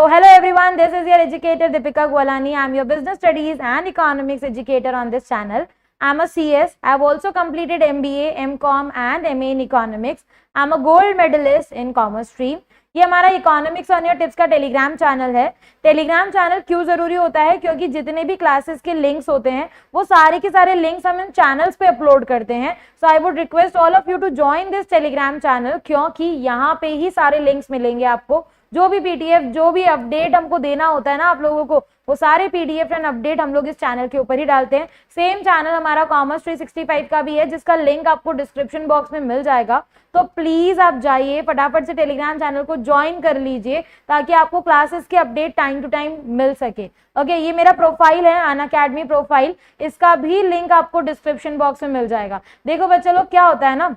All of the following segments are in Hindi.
hello everyone, this is your educator Deepika Gwalani. I am your business studies and economics educator on this channel. I am a CS. I have also completed MBA, MCom and MA in economics. I am a gold medalist in commerce stream. ये हमारा इकोनॉमिक्स ऑन योर टिप्स का टेलीग्राम चैनल है। टेलीग्राम चैनल क्यों जरूरी होता है? क्योंकि जितने भी क्लासेस के लिंक्स होते हैं वो सारे के सारे लिंक्स हम इन चैनल्स पे अपलोड करते हैं। So I would request all of you to join this Telegram channel, क्योंकि यहाँ पे ही सारे लिंक्स मिलेंगे आपको। जो भी पीडीएफ, जो भी अपडेट हमको देना होता है ना आप लोगों को, वो सारे पीडीएफ एंड अपडेट हम लोग इस चैनल के ऊपर ही डालते हैं। सेम चैनल हमारा कॉमर्स 365 का भी है, जिसका लिंक आपको डिस्क्रिप्शन बॉक्स में मिल जाएगा। तो प्लीज आप जाइए, फटाफट से टेलीग्राम चैनल को ज्वाइन कर लीजिए ताकि आपको क्लासेस के अपडेट टाइम टू टाइम मिल सके। ओके, ये मेरा प्रोफाइल है, अनअकैडमी प्रोफाइल, इसका भी लिंक आपको डिस्क्रिप्शन बॉक्स में मिल जाएगा। देखो बच्चे लोग, क्या होता है ना,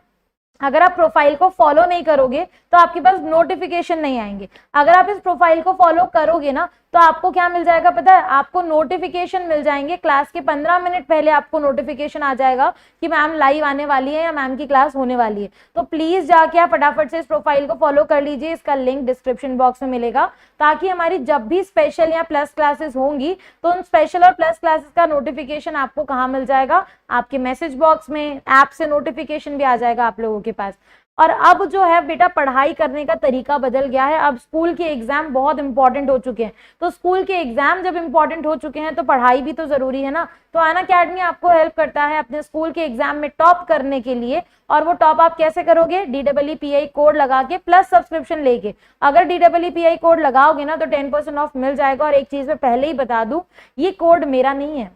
अगर आप प्रोफाइल को फॉलो नहीं करोगे तो आपके पास नोटिफिकेशन नहीं आएंगे। अगर आप इस प्रोफाइल को फॉलो करोगे ना तो आपको क्या मिल जाएगा पता है? आपको नोटिफिकेशन मिल जाएंगे। क्लास के 15 मिनट पहले आपको नोटिफिकेशन आ जाएगा कि मैम लाइव आने वाली है या मैम की क्लास होने वाली है। तो प्लीज जाके आप फटाफट से इस प्रोफाइल को फॉलो कर लीजिए। इसका लिंक डिस्क्रिप्शन बॉक्स में मिलेगा, ताकि हमारी जब भी स्पेशल या प्लस क्लासेस होंगी तो उन स्पेशल और प्लस क्लासेस का नोटिफिकेशन आपको कहाँ मिल जाएगा? आपके मैसेज बॉक्स में, ऐप से नोटिफिकेशन भी आ जाएगा आप लोगों के पास। और अब जो है बेटा, पढ़ाई करने का तरीका बदल गया है। अब स्कूल के एग्जाम बहुत इंपॉर्टेंट हो चुके हैं। तो स्कूल के एग्जाम जब इंपॉर्टेंट हो चुके हैं तो पढ़ाई भी तो जरूरी है ना। तो अनअकैडमी आपको हेल्प करता है अपने स्कूल के एग्जाम में टॉप करने के लिए। और वो टॉप आप कैसे करोगे? DEEPI कोड लगा के प्लस सब्सक्रिप्शन लेके। अगर DEEPI कोड लगाओगे ना तो 10% ऑफ मिल जाएगा। और एक चीज मैं पहले ही बता दूं, ये कोड मेरा नहीं है,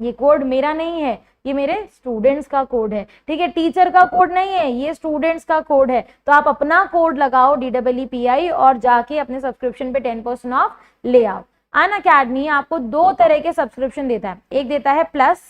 ये कोड मेरा नहीं है, ये मेरे स्टूडेंट्स का कोड है। ठीक है, टीचर का कोड नहीं है, ये स्टूडेंट्स का कोड है। तो आप अपना कोड लगाओ DEEPI और जाके अपने सब्सक्रिप्शन पे 10% ऑफ ले आओ। अनअकैडमी आपको दो तरह के सब्सक्रिप्शन देता है, एक देता है प्लस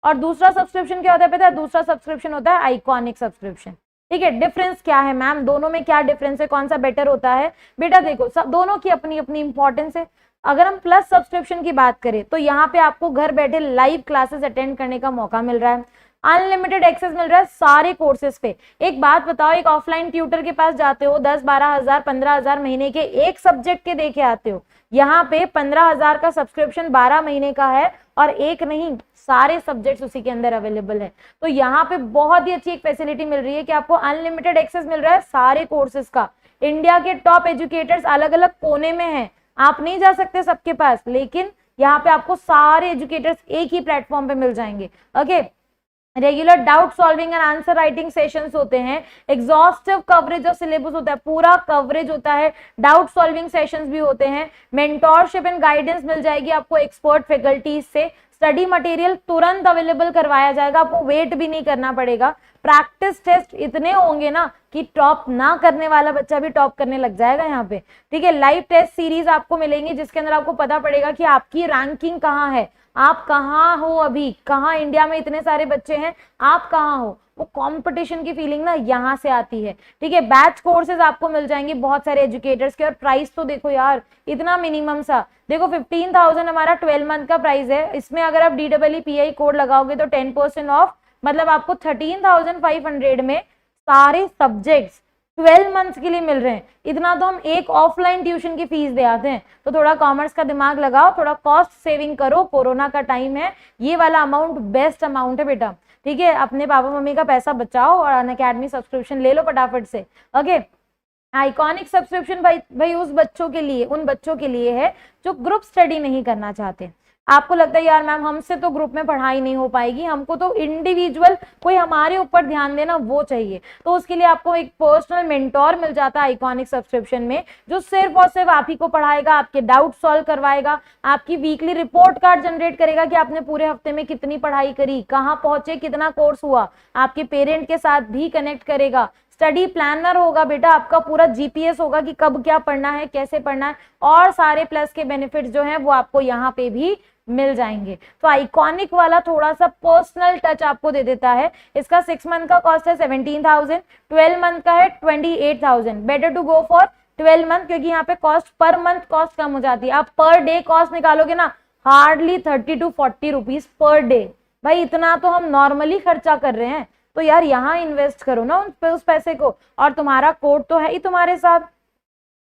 और दूसरा सब्सक्रिप्शन क्या होता है पता है? दूसरा सब्सक्रिप्शन होता है आइकॉनिक सब्सक्रिप्शन। ठीक है, डिफरेंस क्या है मैम? दोनों में क्या डिफरेंस है? कौन सा बेटर होता है? बेटा देखो, सब दोनों की अपनी अपनी इंपॉर्टेंस है। अगर हम प्लस सब्सक्रिप्शन की बात करें तो यहाँ पे आपको घर बैठे लाइव क्लासेस अटेंड करने का मौका मिल रहा है, अनलिमिटेड एक्सेस मिल रहा है सारे कोर्सेज पे। एक बात बताओ, एक ऑफलाइन ट्यूटर के पास जाते हो, 10-12 हजार 15 हजार महीने के एक सब्जेक्ट के देके आते हो। यहाँ पे 15 हजार का सब्सक्रिप्शन 12 महीने का है, और एक नहीं, सारे सब्जेक्ट्स उसी के अंदर अवेलेबल है। तो यहाँ पे बहुत ही अच्छी एक फैसिलिटी मिल रही है कि आपको अनलिमिटेड एक्सेस मिल रहा है सारे कोर्सेज का। इंडिया के टॉप एजुकेटर्स अलग अलग कोने में हैं, आप नहीं जा सकते सबके पास, लेकिन यहाँ पे आपको सारे एजुकेटर्स एक ही प्लेटफॉर्म पे मिल जाएंगे। Okay, regular doubt solving and answer writing sessions होते हैं, एग्जॉस्टिव कवरेज ऑफ सिलेबस होता है, पूरा कवरेज होता है, डाउट सॉल्विंग सेशंस भी होते हैं, मेंटोरशिप एंड गाइडेंस मिल जाएगी आपको एक्सपर्ट फैकल्टीज से, स्टडी मटेरियल तुरंत अवेलेबल करवाया जाएगा, आपको वेट भी नहीं करना पड़ेगा। प्रैक्टिस टेस्ट इतने होंगे ना कि टॉप ना करने वाला बच्चा भी टॉप करने लग जाएगा यहाँ पे। ठीक है, लाइव टेस्ट सीरीज आपको मिलेंगी जिसके अंदर आपको पता पड़ेगा कि आपकी रैंकिंग कहाँ है, आप कहाँ हो अभी, कहाँ इंडिया में इतने सारे बच्चे हैं, आप कहाँ हो। वो कंपटीशन की फीलिंग ना यहाँ से आती है। ठीक है, बैच कोर्सेज आपको मिल जाएंगे बहुत सारे एजुकेटर्स के, और प्राइस तो देखो यार, इतना मिनिमम सा, देखो 15,000 हमारा 12 मंथ का प्राइस है। इसमें अगर आप DEEPI कोड लगाओगे तो 10% ऑफ, मतलब आपको 13,500 में सारे सब्जेक्ट्स 12 मंथ्स के लिए मिल रहे हैं। इतना तो हम एक ऑफलाइन ट्यूशन की फीस दे आते हैं। तो थोड़ा कॉमर्स का दिमाग लगाओ, थोड़ा कॉस्ट सेविंग करो, कोरोना का टाइम है, ये वाला अमाउंट बेस्ट अमाउंट है बेटा। ठीक है, अपने पापा मम्मी का पैसा बचाओ और अनअकैडमी सब्सक्रिप्शन ले लो फटाफट से। ओके, आइकॉनिक सब्सक्रिप्शन भाई उस बच्चों के लिए, उन बच्चों के लिए है जो ग्रुप स्टडी नहीं करना चाहते। आपको लगता है यार मैम हमसे तो ग्रुप में पढ़ाई नहीं हो पाएगी, हमको तो इंडिविजुअल कोई हमारे ऊपर ध्यान देना वो चाहिए। तो उसके लिए आपको एक पर्सनल मेंटोर मिल जाता है आइकॉनिक सब्सक्रिप्शन में, जो सिर्फ और सिर्फ आप ही को पढ़ाएगा, आपके डाउट सॉल्व करवाएगा, आपकी वीकली रिपोर्ट कार्ड जनरेट करेगा कि आपने पूरे हफ्ते में कितनी पढ़ाई करी, कहाँ पहुंचे, कितना कोर्स हुआ, आपके पेरेंट के साथ भी कनेक्ट करेगा। स्टडी प्लानर होगा बेटा, आपका पूरा GPS होगा कि कब क्या पढ़ना है, कैसे पढ़ना है, और सारे प्लस के बेनिफिट्स जो हैं वो आपको यहाँ पे भी मिल जाएंगे। तो आइकॉनिक वाला थोड़ा सा पर्सनल टच आपको दे देता है। इसका 6 मंथ का कॉस्ट है 17,000, 12 मंथ का है 28,000। Better to go for 12 month, क्योंकि यहाँ पे कॉस्ट पर मंथ कॉस्ट कम हो जाती है। आप पर डे कॉस्ट निकालोगे ना, hardly 30 to 40 rupees per day. भाई इतना तो हम नॉर्मली खर्चा कर रहे हैं, तो यार यहाँ इन्वेस्ट करो ना उस पैसे को, और तुम्हारा कोड तो है ही तुम्हारे साथ।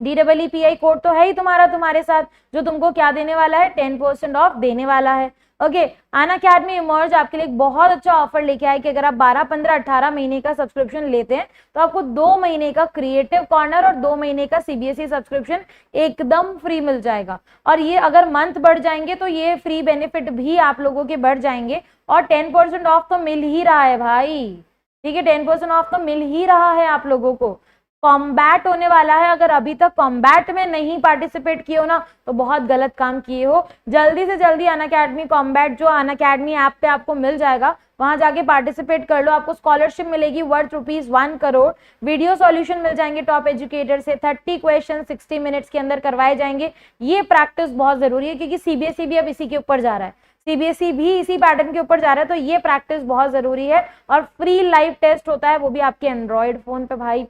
DEEPI कोड तो है ही तुम्हारे साथ, जो तुमको क्या देने वाला है, 10% ऑफ देने वाला है। ओके, अनअकैडमी इमर्ज आपके लिए एक बहुत अच्छा ऑफर लेके आए कि अगर आप 12, 15, 18 महीने का सब्सक्रिप्शन लेते हैं तो आपको 2 महीने का क्रिएटिव कॉर्नर और 2 महीने का CBSE सब्सक्रिप्शन एकदम फ्री मिल जाएगा। और ये अगर मंथ बढ़ जाएंगे तो ये फ्री बेनिफिट भी आप लोगों के बढ़ जाएंगे, और 10% ऑफ तो मिल ही रहा है भाई, ठीक है, 10% ऑफ तो मिल ही रहा है आप लोगों को। कॉम्बैट होने वाला है, अगर अभी तक कॉम्बैट में नहीं पार्टिसिपेट किए हो ना तो बहुत गलत काम किए हो। जल्दी से जल्दी अनअकैडमी कॉम्बैट जो अनअकैडमी ऐप पे आपको मिल जाएगा, वहां जाके पार्टिसिपेट कर लो। आपको स्कॉलरशिप मिलेगी वर्थ ₹1 करोड़, वीडियो सॉल्यूशन मिल जाएंगे टॉप एजुकेटर से, 30 क्वेश्चन 60 मिनट्स के अंदर करवाए जाएंगे। ये प्रैक्टिस बहुत जरूरी है क्योंकि CBSE भी अब इसी के ऊपर जा रहा है, CBSE भी इसी पैटर्न के ऊपर जा रहा है, तो ये प्रैक्टिस बहुत जरूरी है। और फ्री लाइव टेस्ट होता है, वो भी आपके एंड्रॉइड फोन पे भाई।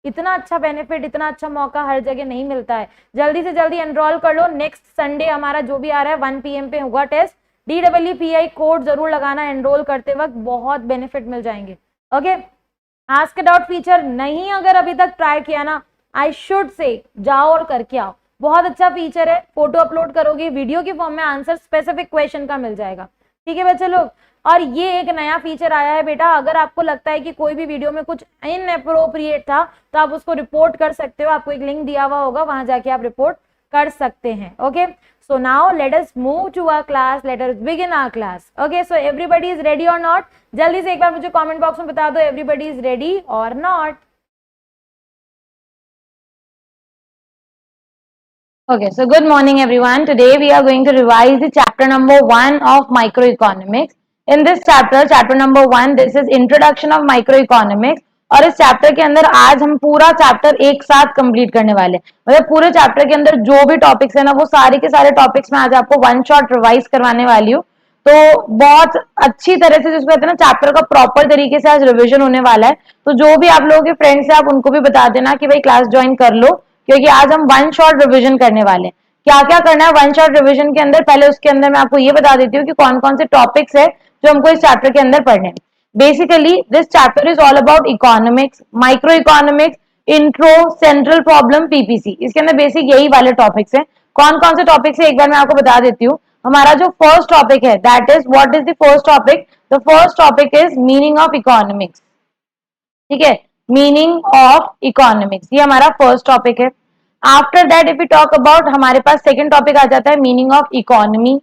इतना अच्छा बेनिफिट, इतना अच्छा मौका हर जगह नहीं मिलता है। जल्दी से जल्दी एनरोल कर लो। नेक्स्ट संडे हमारा जो भी आ रहा है 1 PM पे होगा टेस्ट। DEEPI कोड जरूर लगाना एनरोल करते वक्त, बहुत बेनिफिट मिल जाएंगे। ओके, आस्क डाउट फीचर नहीं अगर अभी तक ट्राई किया ना, आई शुड से जाओ और करके आओ। बहुत अच्छा फीचर है, फोटो अपलोड करोगे, वीडियो के फॉर्म में आंसर स्पेसिफिक क्वेश्चन का मिल जाएगा। ठीक है बच्चे लोग, और ये एक नया फीचर आया है बेटा, अगर आपको लगता है कि कोई भी वीडियो में कुछ इनएप्रोप्रिएट था तो आप उसको रिपोर्ट कर सकते हो। आपको एक लिंक दिया हुआ होगा, वहां जाके आप रिपोर्ट कर सकते हैं। Okay, so now let us move to our class, let us begin our class. Okay, so everybody is ready or not? जल्दी से एक बार मुझे कमेंट बॉक्स में बता दो everybody is ready or not. Okay, so good morning everyone. Today we are going to revise the chapter number 1 of microeconomics. In this chapter, chapter number 1, this is introduction of microeconomics. और इस चैप्टर के अंदर आज हम पूरा चैप्टर एक साथ कंप्लीट करने वाले हैं। मतलब पूरे चैप्टर के अंदर जो भी टॉपिक्स है ना, वो सारे के सारे टॉपिक्स में आज आपको वन शॉट रिवाइज करवाने वाली हूँ। तो बहुत अच्छी तरह से, जिसको कहते हैं ना, चैप्टर का प्रॉपर तरीके से आज रिविजन होने वाला है। तो जो भी आप लोगों के फ्रेंड्स हैं, आप उनको भी बता देना कि भाई क्लास ज्वाइन कर लो, क्योंकि आज हम वन शॉट रिविजन करने वाले हैं। क्या क्या करना है वन शॉट रिविजन के अंदर, पहले उसके अंदर मैं आपको ये बता देती हूँ कि कौन कौन से टॉपिक्स है जो हमको इस चैप्टर के अंदर पढ़ने हैं। Basically this chapter is all about economics, micro economics, intro, central problem, PPC। इसके अंदर बेसिक यही वाले टॉपिक्स हैं। कौन कौन से टॉपिक्स है एक बार मैं आपको बता देती हूँ। हमारा जो फर्स्ट टॉपिक है, that is what is the first topic. The first topic is meaning of economics. ठीक है, मीनिंग ऑफ इकोनॉमिक्स, ये हमारा फर्स्ट टॉपिक है। After that if you talk about, हमारे पास सेकंड टॉपिक आ जाता है मीनिंग ऑफ इकोनॉमी।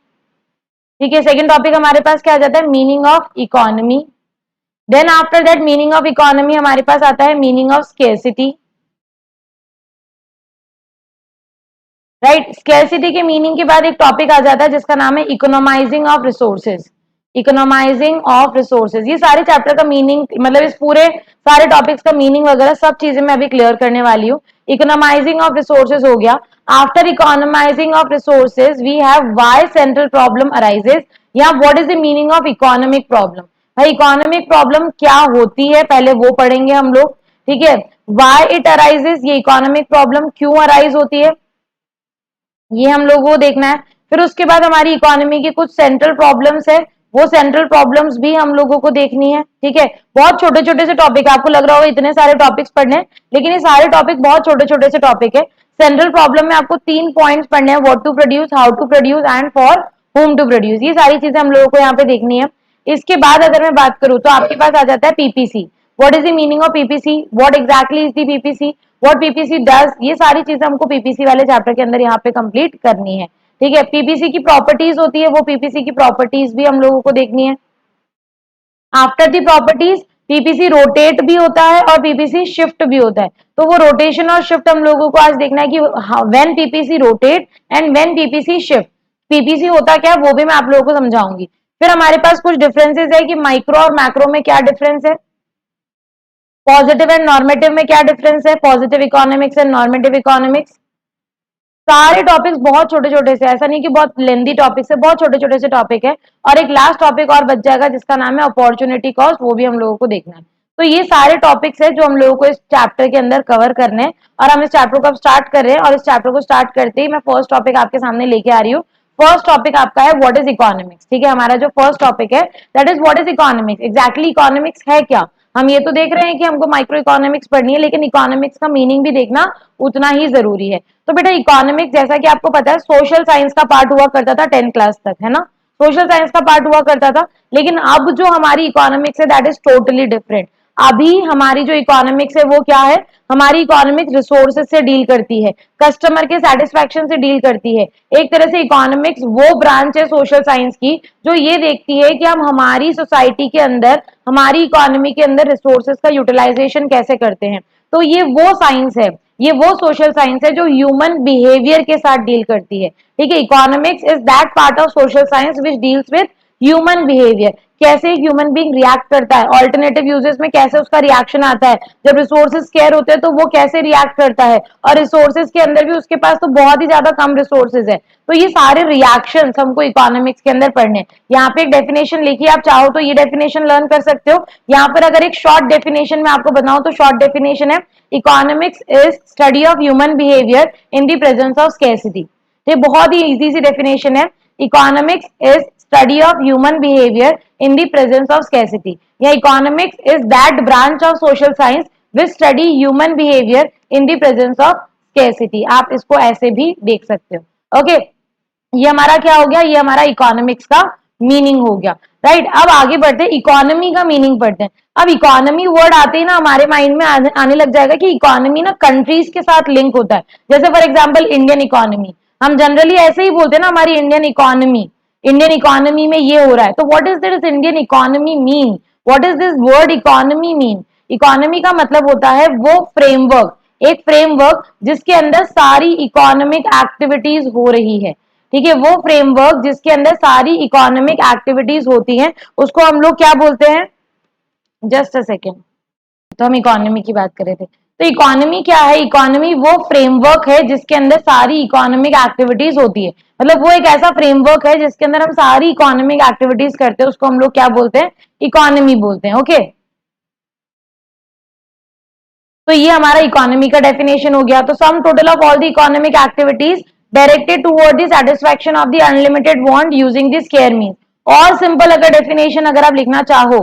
ठीक है, सेकंड टॉपिक हमारे पास क्या आ जाता है, meaning of economy. Then after that meaning of economy हमारे पास आता है meaning of scarcity. Right, scarcity के मीनिंग के बाद एक टॉपिक आ जाता है जिसका नाम है इकोनोमाइजिंग ऑफ रिसोर्सेज। इकोनोमाइजिंग ऑफ रिसोर्सेज, ये सारे चैप्टर का मीनिंग, मतलब इस पूरे सारे टॉपिक्स का मीनिंग वगैरह सब चीजें मैं अभी क्लियर करने वाली हूँ। इकोनोमाइजिंग ऑफ रिसोर्सेज हो गया। After economising of resources we have why central problem arises, या what is the meaning of economic problem. भाई इकोनॉमिक प्रॉब्लम क्या होती है, पहले वो पढ़ेंगे हम लोग। ठीक है, व्हाई इट अराइजेज, ये इकोनॉमिक प्रॉब्लम क्यों अराइज होती है, ये हम लोग को देखना है। फिर उसके बाद हमारी इकोनॉमी की कुछ सेंट्रल प्रॉब्लम्स है, वो सेंट्रल प्रॉब्लम्स भी हम लोगों को देखनी है। ठीक है, बहुत छोटे छोटे से टॉपिक, आपको लग रहा होगा इतने सारे टॉपिक्स पढ़ने हैं, लेकिन ये सारे टॉपिक बहुत छोटे छोटे से टॉपिक है। सेंट्रल प्रॉब्लम में आपको 3 पॉइंट्स पढ़ने हैं, what to produce, how to produce and for whom to produce. ये सारी चीजें हम लोगों को यहाँ पे देखनी है। इसके बाद अगर मैं बात करूं तो आपके पास आ जाता है PPC। What is the meaning of PPC, what exactly is the PPC, what PPC does, ये सारी चीजें हमको PPC वाले चैप्टर के अंदर यहाँ पे कंप्लीट करनी है। ठीक है, PPC की प्रॉपर्टीज होती है, वो PPC की प्रॉपर्टीज भी हम लोगों को देखनी है। After the properties, PPC rotate भी होता है और PPC शिफ्ट भी होता है। तो वो रोटेशन और शिफ्ट हम लोगों को आज देखना है कि when PPC rotate and when PPC shift, PPC होता क्या है वो भी मैं आप लोगों को समझाऊंगी। फिर हमारे पास कुछ डिफरेंसेस है कि माइक्रो और मैक्रो में क्या डिफरेंस है, पॉजिटिव एंड नॉर्मेटिव में क्या डिफरेंस है, positive economics and normative economics. सारे टॉपिक्स बहुत छोटे छोटे से, ऐसा नहीं कि बहुत लेंदी टॉपिक्स है, बहुत छोटे छोटे से टॉपिक है। और एक लास्ट टॉपिक और बच जाएगा जिसका नाम है अपॉर्चुनिटी कॉस्ट, वो भी हम लोगों को देखना है। तो ये सारे टॉपिक्स है जो हम लोगों को इस चैप्टर के अंदर कवर करने हैं, और हम इस चैप्टर को अब स्टार्ट कर रहे हैं। और इस चैप्टर को स्टार्ट करते ही मैं फर्स्ट टॉपिक आपके सामने लेके आ रही हूँ। फर्स्ट टॉपिक आपका है व्हाट इज इकोनॉमिक्स। ठीक है, हमारा जो फर्स्ट टॉपिक है that is what is economics. Exactly economics है क्या, हम ये तो देख रहे हैं कि हमको माइक्रो इकोनॉमिक्स पढ़नी है, लेकिन इकोनॉमिक्स का मीनिंग भी देखना उतना ही जरूरी है। तो बेटा इकोनॉमिक्स जैसा कि आपको पता है सोशल साइंस का पार्ट हुआ करता था 10th क्लास तक, है ना, सोशल साइंस का पार्ट हुआ करता था। लेकिन अब जो हमारी इकोनॉमिक्स है दैट इज टोटली डिफरेंट। अभी हमारी जो इकोनॉमिक्स है वो क्या है, हमारी इकोनॉमिक्स रिसोर्सेज से डील करती है, कस्टमर के सेटिस्फैक्शन से डील करती है। एक तरह से इकोनॉमिक्स वो ब्रांच है सोशल साइंस की जो ये देखती है कि हम हमारी सोसाइटी के अंदर, हमारी इकोनॉमी के अंदर रिसोर्सेज का यूटिलाइजेशन कैसे करते हैं। तो ये वो साइंस है, ये वो सोशल साइंस है जो ह्यूमन बिहेवियर के साथ डील करती है। ठीक है, economics is that part of social science which deals with human behaviour, कैसे एक ह्यूमन बीइंग रिएक्ट करता है, ऑल्टरनेटिव यूजेस में कैसे उसका रिएक्शन आता है, जब रिसोर्सेज स्केयर होते हैं तो वो कैसे रिएक्ट करता है, और रिसोर्सेज के अंदर भी उसके पास तो बहुत ही ज्यादा कम रिसोर्सेज है। तो ये सारे रिएक्शंस हमको इकोनॉमिक्स के अंदर पढ़ने। यहाँ पे एक डेफिनेशन लिखी, आप चाहो तो ये डेफिनेशन लर्न कर सकते हो। यहाँ पर अगर एक शॉर्ट डेफिनेशन में आपको बताऊं तो शॉर्ट डेफिनेशन है, economics is study of human behaviour in the presence of scarcity. ये बहुत ही इजी सी डेफिनेशन है, economics is study of human behaviour in the presence of scarcity, या economics is that branch of social science which study human behavior in the presence of scarcity। आप इसको ऐसे भी देख सकते हो। ओके, ये हमारा क्या हो गया, ये हमारा इकोनॉमिक्स का मीनिंग हो गया। राइट, अब आगे बढ़ते हैं, इकोनॉमी का मीनिंग पढ़ते हैं। अब इकोनॉमी वर्ड आते ही ना हमारे माइंड में आने लग जाएगा कि इकोनॉमी ना कंट्रीज के साथ लिंक होता है। जैसे फॉर एग्जांपल इंडियन इकोनॉमी, हम जनरली ऐसे ही बोलते हैं ना हमारी इंडियन इकोनॉमी, इंडियन इकोनॉमी में ये हो रहा है। तो what is this Indian economy mean, what is this word economy mean. Economy का मतलब होता है वो फ्रेमवर्क, एक फ्रेमवर्क जिसके अंदर सारी इकोनॉमिक एक्टिविटीज हो रही है। ठीक है, वो फ्रेमवर्क जिसके अंदर सारी इकोनॉमिक एक्टिविटीज होती हैं उसको हम लोग क्या बोलते हैं, जस्ट अ सेकेंड, तो हम इकोनॉमी की बात कर रहे थे। तो इकोनॉमी क्या है, इकोनॉमी वो फ्रेमवर्क है जिसके अंदर सारी इकोनॉमिक एक्टिविटीज होती है। मतलब वो एक ऐसा फ्रेमवर्क है जिसके अंदर हम सारी इकोनॉमिक एक्टिविटीज करते हैं, उसको हम लोग क्या बोलते हैं, इकोनॉमी बोलते हैं। ओके, तो ये हमारा इकोनॉमी का डेफिनेशन हो गया। तो sum total of all the economic activities directed toward the satisfaction of the unlimited want using the square mean. और सिंपल अगर डेफिनेशन अगर आप लिखना चाहो,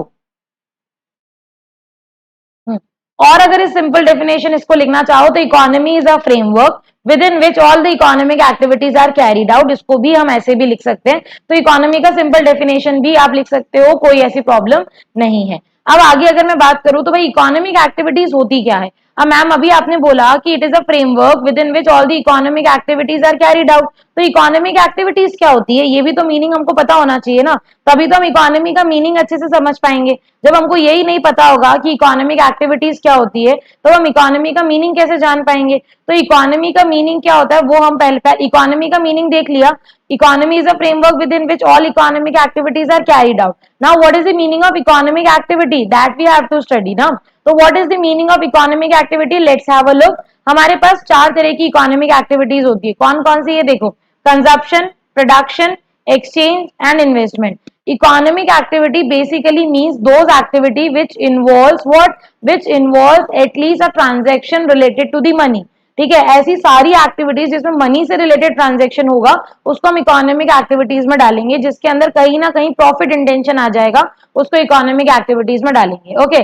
और अगर इस सिंपल डेफिनेशन इसको लिखना चाहो तो economy is a framework within which all the economic activities are carried out. इसको भी हम ऐसे भी लिख सकते हैं। तो इकोनॉमी का सिंपल डेफिनेशन भी आप लिख सकते हो, कोई ऐसी प्रॉब्लम नहीं है। अब आगे अगर मैं बात करूं तो भाई इकोनॉमिक एक्टिविटीज होती क्या है। अब मैम अभी आपने बोला कि it is a framework within which all the economic activities are carried out. तो इकोनॉमिक एक्टिविटीज क्या होती है, ये भी तो मीनिंग हमको पता होना चाहिए ना, तभी तो हम इकोनॉमी का मीनिंग अच्छे से समझ पाएंगे। जब हमको यही नहीं पता होगा कि इकोनॉमिक एक्टिविटीज क्या होती है तो हम इकोनॉमी का मीनिंग कैसे जान पाएंगे। तो इकोनॉमी का मीनिंग क्या होता है वो हम पहले इकोनॉमी का मीनिंग देख लिया, economy is a framework within which all economic activities are carried out. Now what is the meaning of economic activity, that we have to study ना। तो what is the meaning of economic activity, let's have a look. हमारे पास चार तरह की इकोनॉमिक एक्टिविटीज होती है, कौन कौन सी, ये देखो, consumption, production, exchange and investment। economic activity basically means those activity which involves what, which involves at least a transaction related to the money। ठीक है, ऐसी सारी एक्टिविटीज जिसमें मनी से रिलेटेड ट्रांजेक्शन होगा उसको हम इकोनॉमिक एक्टिविटीज में डालेंगे, जिसके अंदर कहीं ना कहीं प्रॉफिट इंटेंशन आ जाएगा, उसको इकोनॉमिक एक्टिविटीज में डालेंगे। ओके,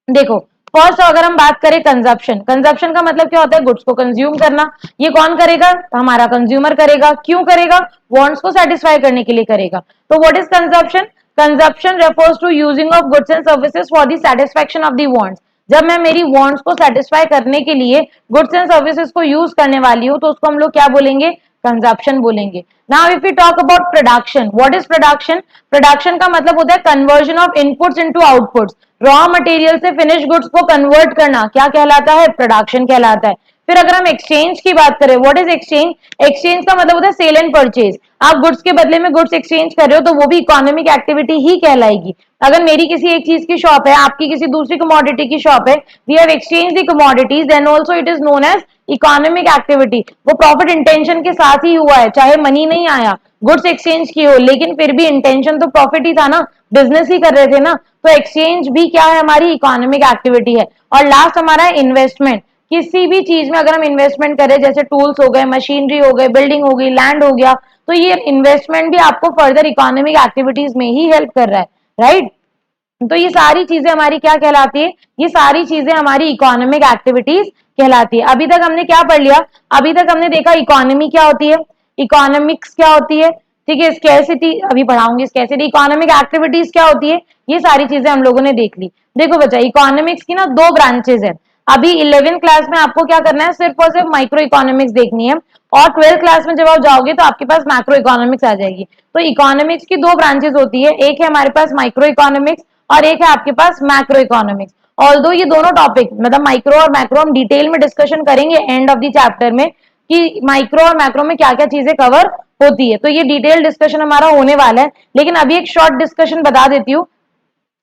देखो फर्स्ट अगर हम बात करें कंजप्शन, कंजप्शन का मतलब क्या होता है, गुड्स को कंज्यूम करना। ये कौन करेगा, हमारा कंज्यूमर करेगा। क्यों करेगा, वांट्स को सेटिस्फाई करने के लिए करेगा। तो what is consumption, consumption refers to using of goods and services for the satisfaction of the wants. जब मैं मेरी वांट्स को सेटिस्फाई करने के लिए गुड्स एंड सर्विसेज को यूज करने वाली हूं तो उसको हम लोग क्या बोलेंगे, कंजप्शन बोलेंगे। Now if we talk about production, what is production, production का मतलब होता है conversion of inputs into outputs, raw material से फिनिश गुड्स को कन्वर्ट करना क्या कहलाता है, प्रोडक्शन कहलाता है। फिर अगर हम एक्सचेंज की बात करें, व्हाट इज एक्सचेंज, एक्सचेंज का मतलब होता है सेल एंड परचेज। आप गुड्स के बदले में गुड्स एक्सचेंज कर रहे हो तो वो भी इकोनॉमिक एक्टिविटी ही कहलाएगी। अगर मेरी किसी एक चीज की शॉप है, आपकी किसी दूसरी कमोडिटी की शॉप है, we have exchange the commodities, then also it is known as economic activity. वो प्रॉफिट इंटेंशन के साथ ही हुआ है, चाहे मनी नहीं आया, गुड्स एक्सचेंज की हो, लेकिन फिर भी इंटेंशन तो प्रॉफिट ही था ना, बिजनेस ही कर रहे थे ना। तो एक्सचेंज भी क्या है, हमारी इकोनॉमिक एक्टिविटी है। और लास्ट हमारा है इन्वेस्टमेंट। किसी भी चीज में अगर हम इन्वेस्टमेंट करें, जैसे टूल्स हो गए, मशीनरी हो गए, बिल्डिंग हो गई, लैंड हो गया, तो ये इन्वेस्टमेंट भी आपको फर्दर इकोनॉमिक एक्टिविटीज में ही हेल्प कर रहा है, राइट। तो ये सारी चीजें हमारी क्या कहलाती है, ये सारी चीजें हमारी इकोनॉमिक एक्टिविटीज कहलाती है। अभी तक हमने क्या पढ़ लिया, अभी तक हमने देखा इकोनॉमी क्या होती है, इकोनॉमिक्स क्या होती है, ठीक है, स्कैरसिटी अभी पढ़ाऊंगी, स्कैरसिटी, इकोनॉमिक एक्टिविटीज क्या होती है, ये सारी चीजें हम लोगों ने देख ली। देखो बच्चा, इकोनॉमिक्स की ना दो ब्रांचेज है। अभी 11th क्लास में आपको क्या करना है, सिर्फ और सिर्फ माइक्रो इकोनॉमिक्स देखनी है, और 12th क्लास में जब आप जाओगे तो आपके पास मैक्रो इकोनॉमिक्स आ जाएगी। तो इकोनॉमिक्स की दो ब्रांचेज होती है, एक है हमारे पास माइक्रो इकोनॉमिक्स और एक है आपके पास मैक्रो इकोनॉमिक्स। ऑल्दो ये दोनों टॉपिक मतलब माइक्रो और मैक्रो हम डिटेल में डिस्कशन करेंगे एंड ऑफ द चैप्टर में, कि माइक्रो और मैक्रो में क्या क्या चीजें कवर होती है, तो ये डिटेल डिस्कशन हमारा होने वाला है। लेकिन अभी एक शॉर्ट डिस्कशन बता देती हूँ।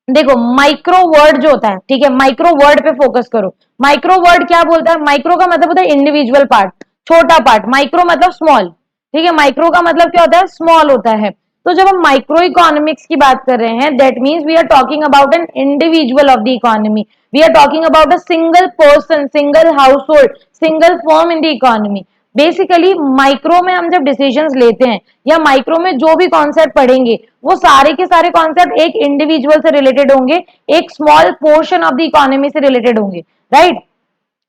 देखो माइक्रो वर्ड जो होता है, ठीक है, माइक्रो वर्ड पे फोकस करो। माइक्रो वर्ड क्या बोलता है, माइक्रो का मतलब होता है इंडिविजुअल पार्ट, छोटा पार्ट, माइक्रो मतलब स्मॉल, ठीक है, माइक्रो का मतलब क्या होता है, स्मॉल होता है। तो जब हम माइक्रो इकोनॉमिक्स की बात कर रहे हैं, that means we are talking about an individual of the economy, we are talking about a single person, single household, single firm in the economy. Basically micro में हम जब डिसीजंस लेते हैं या माइक्रो में जो भी कॉन्सेप्ट पढ़ेंगे, वो सारे के सारे कॉन्सेप्ट एक इंडिविजुअल से रिलेटेड होंगे, एक small portion of the economy से रिलेटेड होंगे, राइट।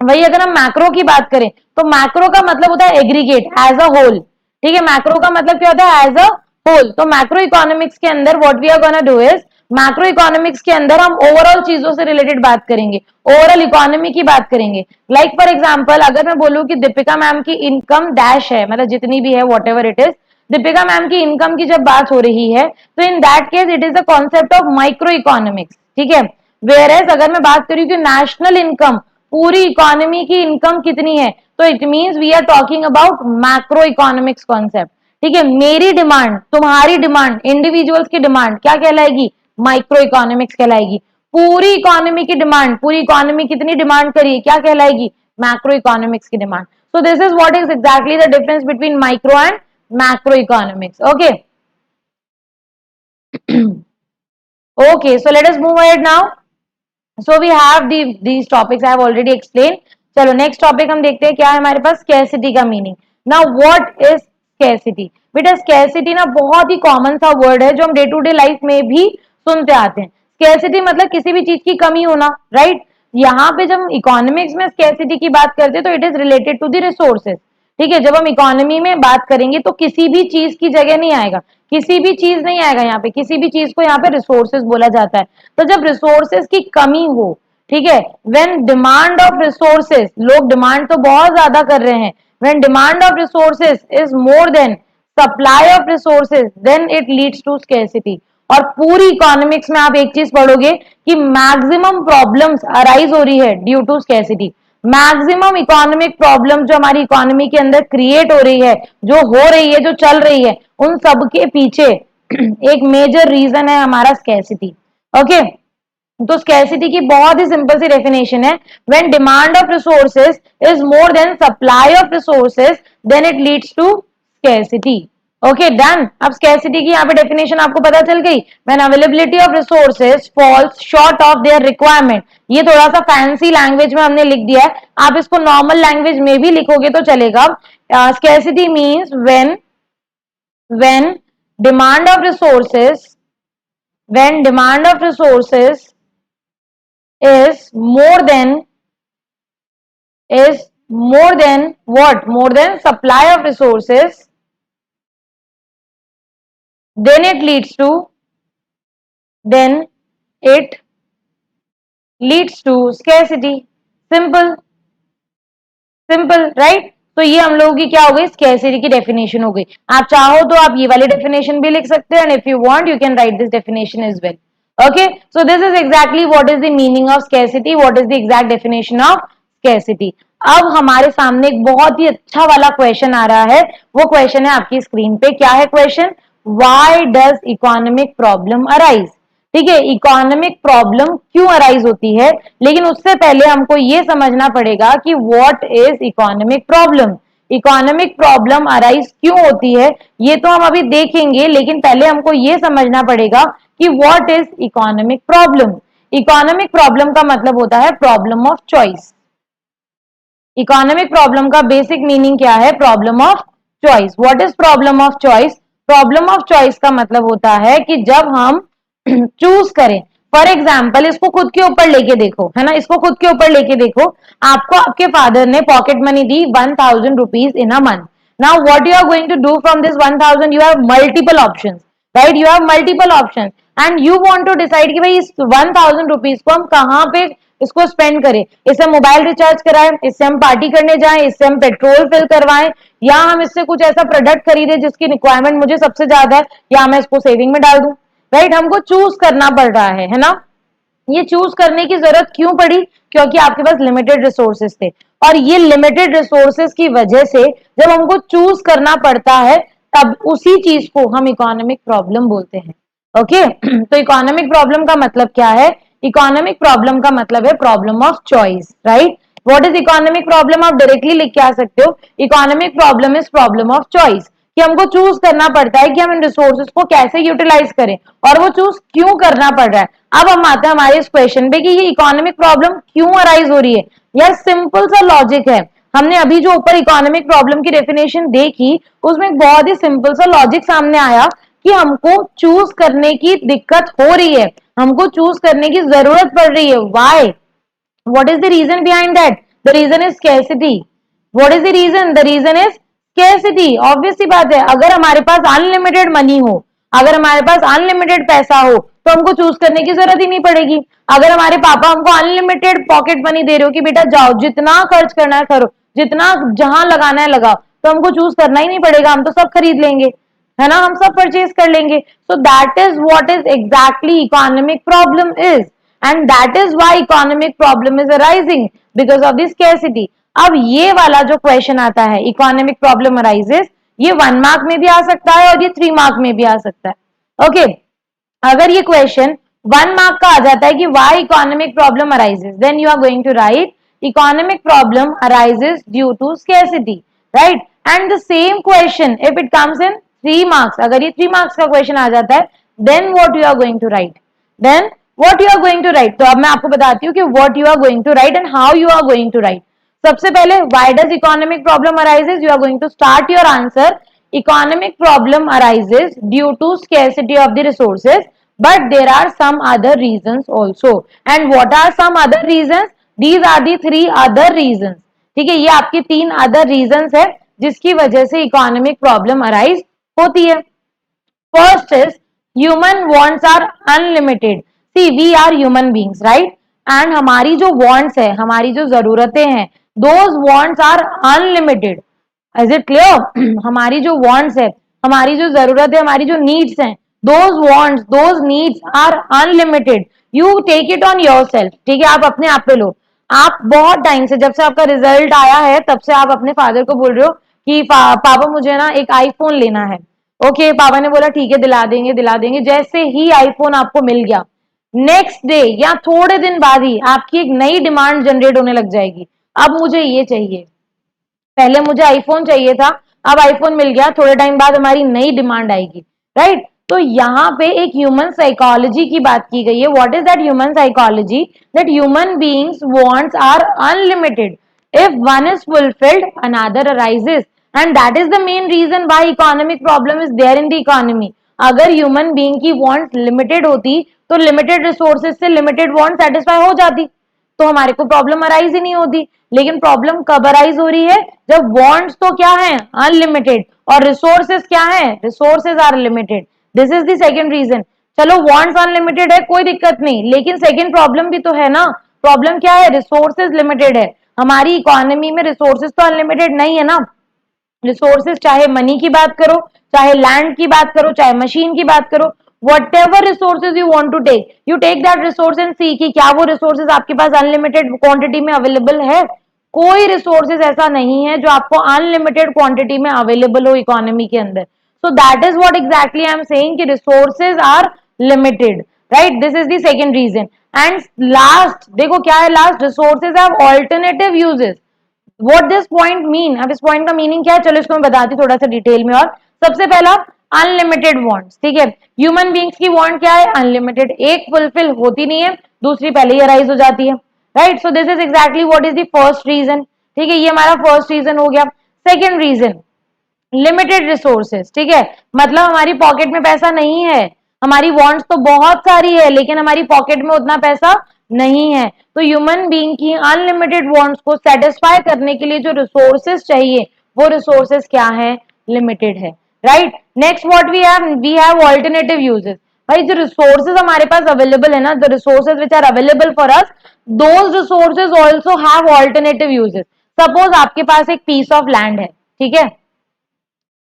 वही अगर हम मैक्रो की बात करें, तो मैक्रो का मतलब होता है एग्रीगेट, एज अ होल, ठीक है, मैक्रो का मतलब क्या होता है, एज अ होल। तो मैक्रो इकोनॉमिक्स के अंदर what we are gonna do is, macro economics के अंदर हम ओवरऑल चीजों से रिलेटेड बात करेंगे, ओवरऑल इकोनॉमी की बात करेंगे। लाइक फॉर एग्जांपल अगर मैं बोलूं कि दीपिका मैम की इनकम डैश है, मतलब जितनी भी है whatever it is, Deepika ma'am की इनकम की जब बात हो रही है, तो in that case it is the concept of micro economics, ठीक है। वेयर एज अगर मैं बात करूं कि नेशनल इनकम, पूरी इकोनॉमी की इनकम कितनी है, तो it means we are talking about macro economics concept, ठीक है। मेरी डिमांड, तुम्हारी डिमांड, इंडिविजुअल्स की डिमांड क्या कहलाएगी, माइक्रो इकोनॉमिक्स कहलाएगी। पूरी इकोनॉमी की डिमांड, पूरी इकोनॉमी कितनी डिमांड करिए, क्या कहलाएगी, मैक्रो इकोनॉमिक्स की demand. So this is what is exactly the difference between micro and macro economics. Okay. Okay, so let us move ahead now. So we have these topics I have already explained. चलो नेक्स्ट टॉपिक हम देखते हैं क्या है हमारे पास, स्कैरसिटी का meaning. Now what is scarcity, बेटा स्कैरसिटी ना बहुत ही कॉमन सा वर्ड है जो हम डे टू डे लाइफ में भी सुनते आते हैं। स्कैरसिटी मतलब किसी भी चीज की कमी होना, राइट। यहाँ पे जब इकोनॉमिक्स में स्कैरसिटी की बात करते हैं तो it is related to the resources, ठीक है। जब हम इकोनॉमी में बात करेंगे तो किसी भी चीज की जगह नहीं आएगा, किसी भी चीज नहीं आएगा यहाँ पे, किसी भी चीज को यहाँ पे रिसोर्सेज बोला जाता है। तो जब रिसोर्सेज की कमी हो, ठीक है, व्हेन डिमांड ऑफ रिसोर्सेज, लोग डिमांड तो बहुत ज्यादा कर रहे हैं, when demand of resources is more than supply of resources, then it leads to scarcity. और पूरी इकोनॉमिक्स में आप एक चीज पढ़ोगे कि मैक्सिमम प्रॉब्लम्स अराइज हो रही है due to scarcity. Maximum economic problem जो हमारी इकोनॉमी के अंदर क्रिएट हो रही है, जो हो रही है, जो चल रही है, उन सब के पीछे एक मेजर रीजन है हमारा स्कैरसिटी। ओके, तो स्कैरसिटी की बहुत ही सिंपल सी डेफिनेशन है, when demand of resources is more than supply of resources, then it leads to scarcity. Okay done. अब स्कैरसिटी की यहाँ पे डेफिनेशन आपको पता चल गई, when availability of resources falls short of their requirement. ये थोड़ा सा फैंसी लैंग्वेज में हमने लिख दिया है, आप इसको नॉर्मल लैंग्वेज में भी लिखोगे तो चलेगा। Scarcity means when demand of resources, when demand of resources is more than what, more than supply of resources, then it leads to scarcity. Simple, right? तो ये हम लोगों की क्या हो गई, स्कैरसिटी की डेफिनेशन हो गई। आप चाहो तो आप ये वाली डेफिनेशन भी लिख सकते हैं, and if you want you can write this definition as well. Okay, so this is exactly what is the meaning of scarcity, what is the exact definition of scarcity. अब हमारे सामने एक बहुत ही अच्छा वाला क्वेश्चन आ रहा है, वो क्वेश्चन है आपकी स्क्रीन पे। क्या है question, why does economic problem arise. ठीक है, इकोनॉमिक प्रॉब्लम क्यों अराइज होती है, लेकिन उससे पहले हमको ये समझना पड़ेगा कि what is economic problem. Economic problem arise क्यों होती है ये तो हम अभी देखेंगे, लेकिन पहले हमको ये समझना पड़ेगा कि what is economic problem. Economic problem का मतलब होता है problem of choice. Economic problem का बेसिक मीनिंग क्या है, problem of choice. What is problem of choice, problem of choice का मतलब होता है कि जब हम चूज करें, फॉर एग्जाम्पल इसको खुद के ऊपर लेके देखो, है ना, इसको खुद के ऊपर लेके देखो, आपको आपके फादर ने पॉकेट मनी दी 1000 rupees in a month. Now what you are going to do from this 1000? You have multiple options, right, you have multiple options and you want to decide कि भाई इस 1000 रुपीज को हम कहाँ पे इसको स्पेंड करें. इससे मोबाइल रिचार्ज कराएं, इससे हम पार्टी करने जाएं, इससे हम पेट्रोल फिल करवाएं, या हम इससे कुछ ऐसा प्रोडक्ट खरीदे जिसकी रिक्वायरमेंट मुझे सबसे ज्यादा है, या मैं इसको सेविंग में डाल दूं. राइट, हमको चूज करना पड़ रहा है ना. ये चूज करने की जरूरत क्यों पड़ी? क्योंकि आपके पास लिमिटेड रिसोर्सेस थे, और ये लिमिटेड रिसोर्सेस की वजह से जब हमको चूज करना पड़ता है तब उसी चीज को हम इकोनॉमिक प्रॉब्लम बोलते हैं. ओके तो इकोनॉमिक प्रॉब्लम का मतलब क्या है? इकोनॉमिक प्रॉब्लम का मतलब है problem of choice. Right, what is economic problem? आप डायरेक्टली लिख के आ सकते हो, economic problem is problem of choice, कि हमको चूज करना पड़ता है कि हम इन रिसोर्सेज को कैसे यूटिलाइज करें, और वो चूज क्यों करना पड़ रहा है. अब हम आते हैं हमारे इस क्वेश्चन पे कि ये इकोनॉमिक प्रॉब्लम क्यों अराइज हो रही है. यार सिंपल सा लॉजिक है, हमने अभी जो ऊपर इकोनॉमिक प्रॉब्लम की डेफिनेशन देखी उसमें एक बहुत ही सिंपल सा लॉजिक सामने आया कि हमको चूज करने की दिक्कत हो रही है, हमको चूज करने की जरूरत पड़ रही है. Why? What is the reason behind that? The reason is scarcity. What is the reason? The reason is scarcity. Obvious सी बात है, अगर हमारे पास अनलिमिटेड मनी हो, अगर हमारे पास अनलिमिटेड पैसा हो तो हमको चूज करने की जरूरत ही नहीं पड़ेगी. अगर हमारे पापा हमको अनलिमिटेड पॉकेट मनी दे रहे हो कि बेटा जाओ जितना खर्च करना है करो, जितना जहां लगाना है लगाओ, तो हमको चूज करना ही नहीं पड़ेगा, हम तो सब खरीद लेंगे, है ना, हम सब परचेज कर लेंगे. So that is what is exactly economic problem is, and that is why economic problem is arising because of this scarcity. अब ये वाला जो क्वेश्चन आता है इकोनॉमिक प्रॉब्लम अराइजेस, ये 1 मार्क में भी आ सकता है और ये 3 मार्क में भी आ सकता है. ओके अगर ये क्वेश्चन 1 मार्क का आ जाता है कि why economic problem arises, then you are going to write economic problem arises due to scarcity. Right, and the same question if it comes in 3 marks, अगर ये 3 मार्क्स का क्वेश्चन आ जाता है, then what you are going to write, then what you are going to write. तो अब मैं आपको बताती हूँ कि what you are going to write and how you are going to write. सबसे पहले why does economic problem arises? You are going to start your answer. Economic problem arises due to scarcity of the resources, but there are some other reasons also. And what are some other reasons? These are the 3 other reasons. ठीक है, ये आपकी 3 other reasons है जिसकी वजह से economic problem arise होती है. First is human wants are unlimited. See, we are human beings, right? And हमारी जो wants है, हमारी जो जरूरतें हैं, those wants are unlimited. Is it clear? हमारी जो wants है, हमारी जो जरूरत है, हमारी जो needs हैं, those wants, those needs are unlimited. You take it on yourself. ठीक है, आप अपने आप पे लो. आप बहुत टाइम से, जब से आपका रिजल्ट आया है तब से आप अपने फादर को बोल रहे हो कि पापा मुझे ना एक आईफोन लेना है. ओके पापा ने बोला ठीक है दिला देंगे दिला देंगे. जैसे ही आईफोन आपको मिल गया, नेक्स्ट डे या थोड़े दिन बाद ही आपकी एक नई डिमांड जनरेट होने लग जाएगी. अब मुझे ये चाहिए, पहले मुझे आईफोन चाहिए था, अब आईफोन मिल गया, थोड़े टाइम बाद हमारी नई डिमांड आएगी. राइट, तो यहाँ पे एक ह्यूमन साइकोलॉजी की बात की गई है. What is that human psychology? That human beings wants are unlimited. If one is fulfilled another arises, and that is the main reason why economic problem is there in the economy. अगर ह्यूमन बीइंग की वांट्स लिमिटेड होती तो लिमिटेड रिसोर्सेज से लिमिटेड वांट सेटिस्फाई हो जाती, तो हमारे को प्रॉब्लम अराइज ही नहीं होती. लेकिन प्रॉब्लम कब अराइज हो रही है? जब वांट्स तो क्या है? अनलिमिटेड, और रिसोर्सेज क्या है? Resources are limited. This is the second reason. चलो वांट्स अनलिमिटेड है कोई दिक्कत नहीं, लेकिन सेकंड प्रॉब्लम भी तो है ना. प्रॉब्लम क्या है? रिसोर्सेज लिमिटेड है. हमारी इकोनॉमी में रिसोर्सेज तो अनलिमिटेड नहीं है ना. रिसोर्सेज चाहे मनी की बात करो, चाहे लैंड की बात करो, चाहे मशीन की बात करो, whatever resources you want to take, you take that resource and see कि क्या वो resources आपके पास unlimited quantity में available है. कोई resources ऐसा नहीं है जो आपको unlimited quantity में available हो इकोनॉमी के अंदर. So that is what exactly I am saying कि resources are limited. Right, this is the second reason. And last, देखो क्या है last? Resources have alternative uses. What this point mean? अब इस पॉइंट का मीनिंग क्या है, चलो इसको मैं बताती हूँ थोड़ा सा डिटेल में. और सबसे पहला अनलिमिटेड वांट्स. ठीक है, ह्यूमन बींग्स की वांट क्या है? अनलिमिटेड. एक फुलफिल होती नहीं है, दूसरी पहले ही अराइज हो जाती है. Right, so this is exactly what is the first reason. ठीक है, ये हमारा फर्स्ट रीजन हो गया. Second reason limited resources. ठीक है, मतलब हमारी पॉकेट में पैसा नहीं है, हमारी वांट्स तो बहुत सारी है लेकिन हमारी पॉकेट में उतना पैसा नहीं है। तो ह्यूमन बीइंग की अनलिमिटेड वांट्स को सेटिस्फाई करने के लिए जो रिसोर्सेज चाहिए वो रिसोर्सेज क्या है, लिमिटेड है, right. Next what we have alternative uses. भाई जो रिसोर्सेज हमारे पास अवेलेबल है ना, the resources which are available for us, those resources also have alternative uses. Suppose आपके पास एक पीस ऑफ लैंड है, ठीक है।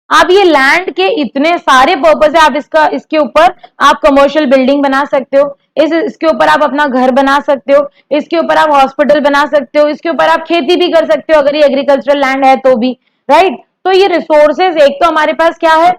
अब ये लैंड के इतने सारे पर्पज है, आप इसके ऊपर आप कमर्शियल बिल्डिंग बना सकते हो, इसके ऊपर आप अपना घर बना सकते हो, इसके ऊपर आप हॉस्पिटल बना सकते हो, इसके ऊपर आप खेती भी कर सकते हो अगर ये एग्रीकल्चरल लैंड है तो भी, राइट। तो ये रिसोर्सेज एक तो हमारे पास क्या है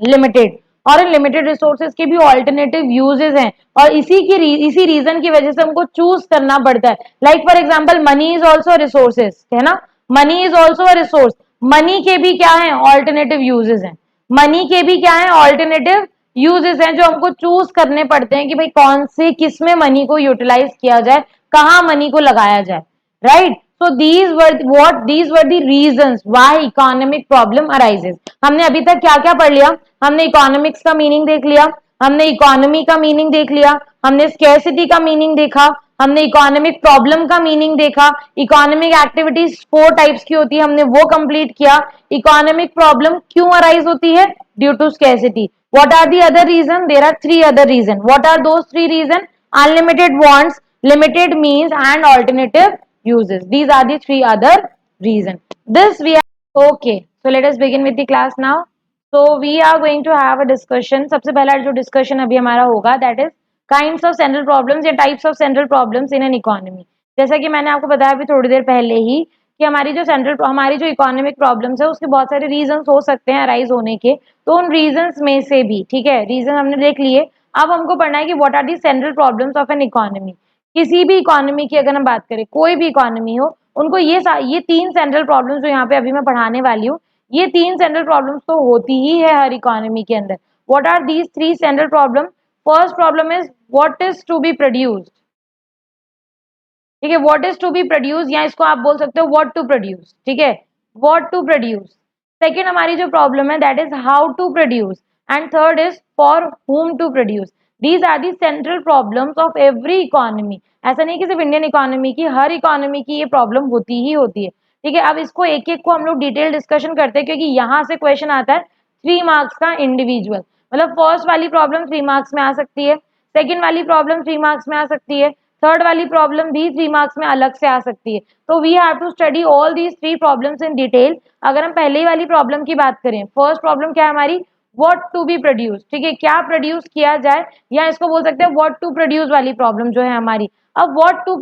लिमिटेड, और इन लिमिटेड रिसोर्सेज के भी ऑल्टरनेटिव यूजेस हैं, और इसी रीजन की वजह से हमको चूज करना पड़ता है। Like for example money is also resources, है ना, money is also a resource. Money के भी क्या है, ऑल्टरनेटिव यूजेस हैं। मनी के भी क्या है, ऑल्टरनेटिव यूजेस हैं, जो हमको चूज करने पड़ते हैं कि भाई कौन से किस में मनी को यूटिलाइज किया जाए, कहां मनी को लगाया जाए, right. So these were the reasons why economic problem arises। हमने अभी तक क्या क्या पढ़ लिया, हमने इकोनॉमिक्स का मीनिंग देख लिया, हमने इकोनॉमी का मीनिंग देख लिया, हमने स्कैर्सिटी का मीनिंग देखा, हमने इकोनॉमिक प्रॉब्लम का मीनिंग देखा, इकोनॉमिक एक्टिविटीज 4 टाइप्स की होती है हमने वो कंप्लीट किया। इकोनॉमिक प्रॉब्लम क्यों अराइज होती है, due to scarcity. What are the other reason, there are 3 other reason. What are those 3 reason, unlimited wants, limited means and alternative uses. These are the 3 other reasons. This we are okay. So let us begin with the class now. So we are going to have a discussion. सबसे पहला जो discussion अभी हमारा होगा that is kinds of central problems या types of central problems in an economy। जैसा कि मैंने आपको बताया अभी थोड़ी देर पहले ही कि हमारी जो इकोनॉमिक प्रॉब्लम्स है उसके बहुत सारे रीजंस हो सकते हैं अराइज होने के। तो उन रीजंस में से भी, ठीक है, रीजन हमने देख लिए, अब हमको पढ़ना है कि what are the central problems of an economy. किसी भी इकोनॉमी की अगर हम बात करें, कोई भी इकोनॉमी हो, उनको ये 3 सेंट्रल प्रॉब्लम्स जो यहाँ पे अभी मैं पढ़ाने वाली हूँ, ये 3 सेंट्रल प्रॉब्लम्स तो होती ही है हर इकोनॉमी के अंदर। What are these 3 central problem? First problem is what is to be produced, ठीक है, what is to be produce, या इसको आप बोल सकते हो व्हाट टू प्रोड्यूस, ठीक है, व्हाट टू प्रोड्यूस। सेकेंड हमारी जो प्रॉब्लम है that is how to produce, and third is for whom to produce. These are the central problems of every economy. ऐसा नहीं कि सिर्फ इंडियन इकोनॉमी की, हर इकोनॉमी की ये प्रॉब्लम होती ही होती है, ठीक है। अब इसको एक एक को हम लोग डिटेल डिस्कशन करते हैं क्योंकि यहाँ से क्वेश्चन आता है 3 मार्क्स का इंडिविजुअल। मतलब फर्स्ट वाली प्रॉब्लम 3 मार्क्स में आ सकती है, सेकेंड वाली प्रॉब्लम 3 मार्क्स में आ सकती है, थर्ड वाली प्रॉब्लम भी 3 मार्क्स में अलग से आ सकती है। तो we have to study all these 3 problems in detail. अगर हम पहले वाली प्रॉब्लम की बात करें, फर्स्ट प्रॉब्लम क्या है हमारी, व्हाट टू बी प्रोड्यूस, ठीक है, क्या प्रोड्यूस किया जाए, या इसको बोल सकते हैं व्हाट टू प्रोड्यूस वाली प्रॉब्लम जो है हमारी। अब what to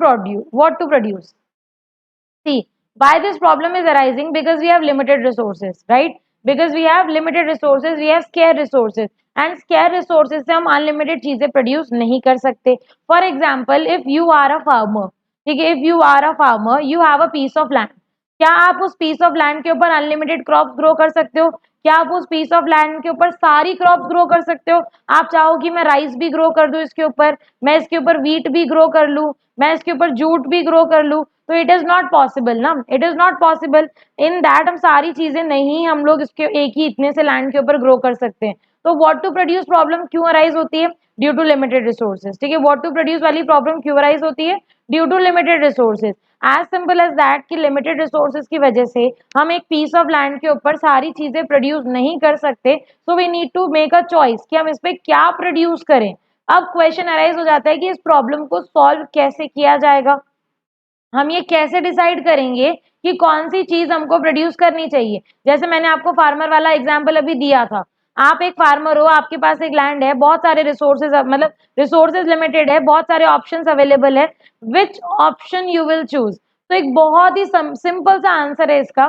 produce, see why this problem is arising, because we have limited resources, right? Because we have limited resources, we have scarce resources, and scarce resources से हम unlimited चीजें produce नहीं कर सकते। For example, if you are a farmer, ठीक है, if you are a farmer, you have a piece of land, क्या आप उस पीस ऑफ लैंड के ऊपर अनलिमिटेड क्रॉप्स ग्रो कर सकते हो? क्या आप उस पीस ऑफ लैंड के ऊपर सारी क्रॉप्स ग्रो कर सकते हो? आप चाहो कि मैं राइस भी ग्रो कर दूं इसके ऊपर, मैं इसके ऊपर व्हीट भी ग्रो कर लूं, मैं इसके ऊपर जूट भी ग्रो कर लूं, तो इट इज नॉट पॉसिबल ना, it is not possible. In that हम सारी चीजें नहीं हम लोग इसके एक ही इतने से लैंड के ऊपर ग्रो कर सकते हैं। तो व्हाट टू प्रोड्यूस प्रॉब्लम क्यों अराइज होती है? ड्यू टू लिमिटेड रिसोर्सेज, ठीक है। व्हाट टू प्रोड्यूस वाली प्रॉब्लम क्यों अराइज होती है? Due to limited resources. As simple as that कि लिमिटेड रिसोर्सेज की वजह से हम एक पीस ऑफ लैंड के ऊपर सारी चीजें प्रोड्यूस नहीं कर सकते। So we need to make a choice कि हम इस पे क्या प्रोड्यूस करें। अब क्वेश्चन अराइज हो जाता है कि इस प्रॉब्लम को सॉल्व कैसे किया जाएगा, हम ये कैसे डिसाइड करेंगे कि कौन सी चीज हमको प्रोड्यूस करनी चाहिए। जैसे मैंने आपको फार्मर वाला एग्जांपल अभी दिया था, आप एक फार्मर हो, आपके पास एक लैंड है, बहुत सारे रिसोर्सेज, मतलब रिसोर्सेज लिमिटेड है, बहुत सारे ऑप्शंस अवेलेबल है, which option you will choose. तो एक बहुत ही सिंपल सा आंसर है इसका,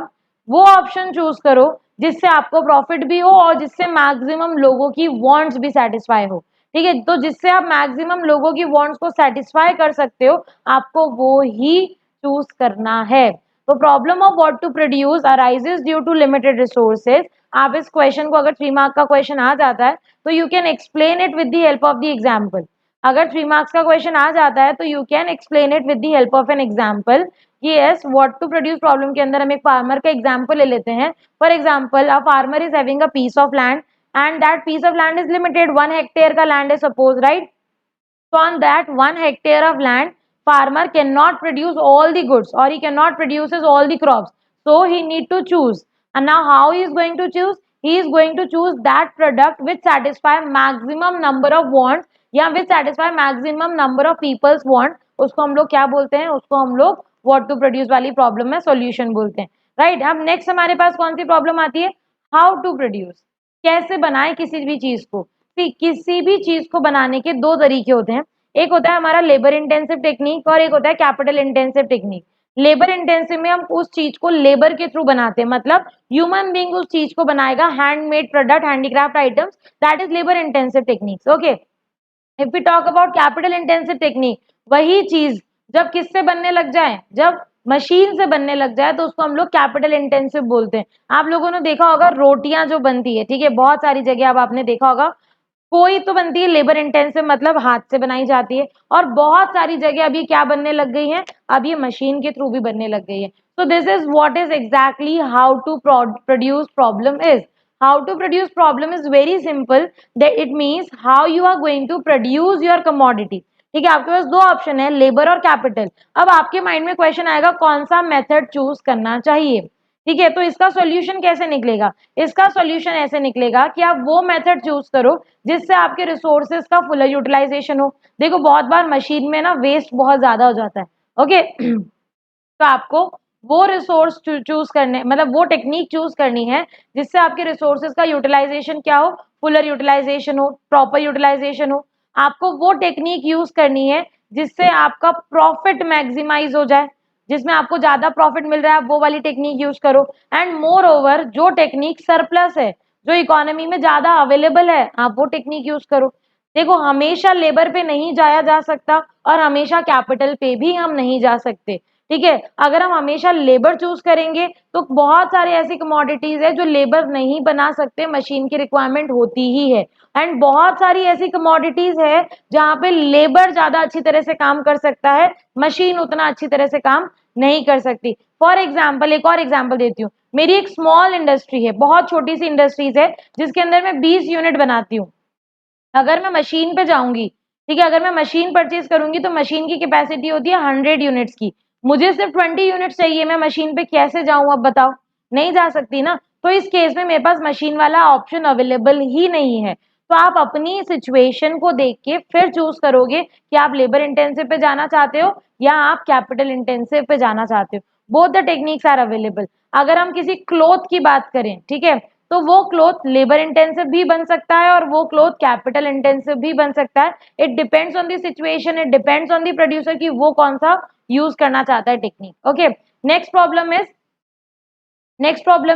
वो ऑप्शन चूज करो जिससे आपको प्रॉफिट भी हो और जिससे मैक्सिमम लोगों की वांट्स भी सेटिस्फाई हो, ठीक है। तो जिससे आप मैक्सिमम लोगों की वांट्स को सेटिस्फाई कर सकते हो, आपको वो ही चूज करना है। तो problem of what to produce arises due to limited resources. आप इस क्वेश्चन को, अगर 3 मार्क का क्वेश्चन आ जाता है तो you can explain it with the help of the example. अगर 3 मार्क्स का क्वेश्चन आ जाता है तो you can explain it with the help of an example. Yes, what to produce problem के अंदर हम एक फार्मर का एग्जांपल ले लेते हैं। For example, a farmer is having a piece of land, and that piece of land is limited, 1 hectare का land है suppose, right? So on that 1 hectare of land, farmer cannot produce all the goods or he cannot produces all the crops. So he need to choose. And now how he is going to choose? He is going to choose that product which satisfy maximum number of wants या which satisfy maximum number of people's want. उसको हम लोग क्या बोलते हैं? उसको हम लोग what to produce वाली प्रॉब्लम में सॉल्यूशन बोलते हैं, राइट? अब नेक्स्ट हमारे पास कौन सी प्रॉब्लम आती है? हाउ टू प्रोड्यूस, कैसे बनाए किसी भी चीज को। किसी भी चीज को बनाने के दो तरीके होते हैं, एक होता है हमारा लेबर इंटेंसिव टेक्निक और एक होता है capital intensive technique. Labour intensive में हम उस चीज को लेबर के थ्रू बनाते हैं, मतलब ह्यूमन बीइंग उस चीज को बनाएगा, handmade product, handicraft items, that is labour intensive techniques. Okay, if we talk about capital intensive technique, वही चीज जब किससे बनने लग जाए, जब मशीन से बनने लग जाए तो उसको हम लोग कैपिटल इंटेंसिव बोलते हैं। आप लोगों ने देखा होगा रोटियां जो बनती है, ठीक है, बहुत सारी जगह अब आपने देखा होगा, कोई तो बनती है लेबर इंटेंसिव मतलब हाथ से बनाई जाती है, और बहुत सारी जगह अभी क्या बनने लग गई है, अब ये मशीन के थ्रू भी बनने लग गई है। So this is what is exactly how to produce problem is. How to produce problem is very simple, that it means how you are going to produce your commodity। ठीक है, आपके पास दो ऑप्शन है, लेबर और कैपिटल। अब आपके माइंड में क्वेश्चन आएगा कौन सा मेथड चूज करना चाहिए, ठीक है, तो इसका सॉल्यूशन कैसे निकलेगा? इसका सॉल्यूशन ऐसे निकलेगा कि आप वो मेथड चूज करो जिससे आपके रिसोर्सेज का फुल यूटिलाइजेशन हो। देखो बहुत बार मशीन में ना वेस्ट बहुत ज्यादा हो जाता है, ओके तो आपको वो रिसोर्स चूज करने, मतलब वो टेक्निक चूज करनी है जिससे आपके रिसोर्सेज का यूटिलाइजेशन क्या हो, फुलर यूटिलाइजेशन हो, प्रॉपर यूटिलाइजेशन हो। आपको वो टेक्निक यूज करनी है जिससे आपका प्रॉफिट मैक्सिमाइज हो जाए, जिसमें आपको ज्यादा प्रॉफिट मिल रहा है, आप वो वाली टेक्निक यूज करो। एंड मोर ओवर जो टेक्निक सरप्लस है, जो इकोनॉमी में ज्यादा अवेलेबल है, आप वो टेक्निक यूज करो। देखो हमेशा लेबर पे नहीं जाया जा सकता और हमेशा कैपिटल पे भी हम नहीं जा सकते, ठीक है। अगर हम हमेशा लेबर चूज करेंगे तो बहुत सारे ऐसी कमोडिटीज है जो लेबर नहीं बना सकते, मशीन की रिक्वायरमेंट होती ही है। एंड बहुत सारी ऐसी कमोडिटीज है जहां पे लेबर ज्यादा अच्छी तरह से काम कर सकता है, मशीन उतना अच्छी तरह से काम नहीं कर सकती। फॉर एग्जाम्पल एक और एग्जाम्पल देती हूँ, मेरी एक स्मॉल इंडस्ट्री है, बहुत छोटी सी इंडस्ट्रीज है जिसके अंदर मैं 20 यूनिट बनाती हूँ। अगर मैं मशीन पे जाऊंगी, ठीक है, अगर मैं मशीन परचेज करूंगी तो मशीन की कैपेसिटी होती है 100 यूनिट्स की, मुझे सिर्फ 20 यूनिट चाहिए, मैं मशीन पे कैसे जाऊं, अब बताओ, नहीं जा सकती ना। तो इस केस में मेरे पास मशीन वाला ऑप्शन अवेलेबल ही नहीं है। तो आप अपनी सिचुएशन को देख के फिर चूज करोगे कि आप लेबर इंटेंसिव पे जाना चाहते हो या आप कैपिटल इंटेंसिव पे जाना चाहते हो। Both the techniques are available. अगर हम किसी क्लोथ की बात करें, ठीक है, तो वो क्लोथ लेबर इंटेंसिव भी बन सकता है और वो क्लोथ कैपिटल इंटेंसिव भी बन सकता है। It depends on the situation, it depends on the producer कि वो कौन सा यूज करना चाहता है technique. Okay, next problem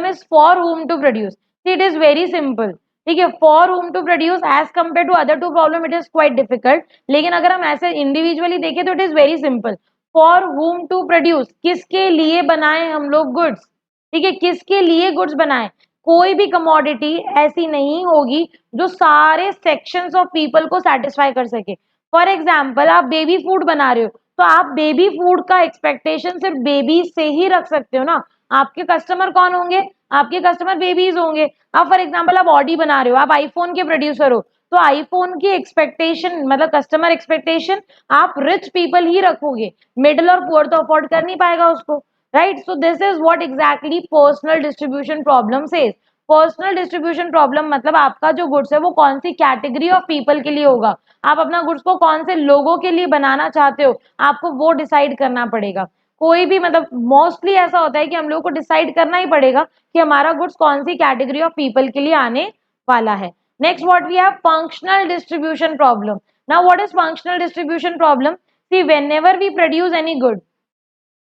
is for whom to produce. It is very simple, ठीक है, for whom to produce as compare to other to problem it is quite difficult, लेकिन अगर हम ऐसे इंडिविजुअली देखें तो it is very simple. For whom to produce, किसके लिए बनाए हम लोग गुड्स, ठीक है, किसके लिए गुड्स बनाए। कोई भी कमोडिटी ऐसी नहीं होगी जो सारे सेक्शंस ऑफ पीपल को सेटिस्फाई कर सके। फॉर एग्जाम्पल आप बेबी फूड बना रहे हो तो आप बेबी फूड का एक्सपेक्टेशन सिर्फ बेबी से ही रख सकते हो ना, आपके कस्टमर कौन होंगे, आपके कस्टमर बेबीज होंगे। अब फॉर एग्जाम्पल आप ऑडी बना रहे हो, आप आईफोन के प्रोड्यूसर हो, तो आईफोन की एक्सपेक्टेशन मतलब कस्टमर एक्सपेक्टेशन आप रिच पीपल ही रखोगे, मिडिल और पुअर तो अफोर्ड कर नहीं पाएगा उसको, right. So this is what exactly personal distribution problem says. Personal distribution problem मतलब आपका जो गुड्स है वो कौन सी कैटेगरी ऑफ पीपल के लिए होगा, आप अपना गुड्स को कौन से लोगों के लिए बनाना चाहते हो, आपको वो डिसाइड करना पड़ेगा। कोई भी मतलब मोस्टली ऐसा होता है कि हम लोगों को डिसाइड करना ही पड़ेगा कि हमारा गुड्स कौन सी कैटेगरी ऑफ पीपल के लिए आने वाला है। Next what we have, functional distribution problem. Now what is functional distribution problem? See whenever we produce any good,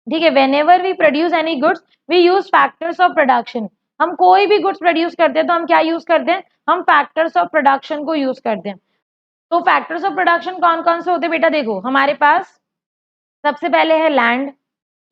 ठीक है, whenever we produce any goods we use factors of production. हम कोई भी गुड्स प्रोड्यूस करते हैं तो हम क्या यूज करते हैं, हम फैक्टर्स ऑफ प्रोडक्शन को यूज करते हैं। तो फैक्टर्स ऑफ प्रोडक्शन कौन कौन से होते हैं बेटा? देखो हमारे पास सबसे पहले है land,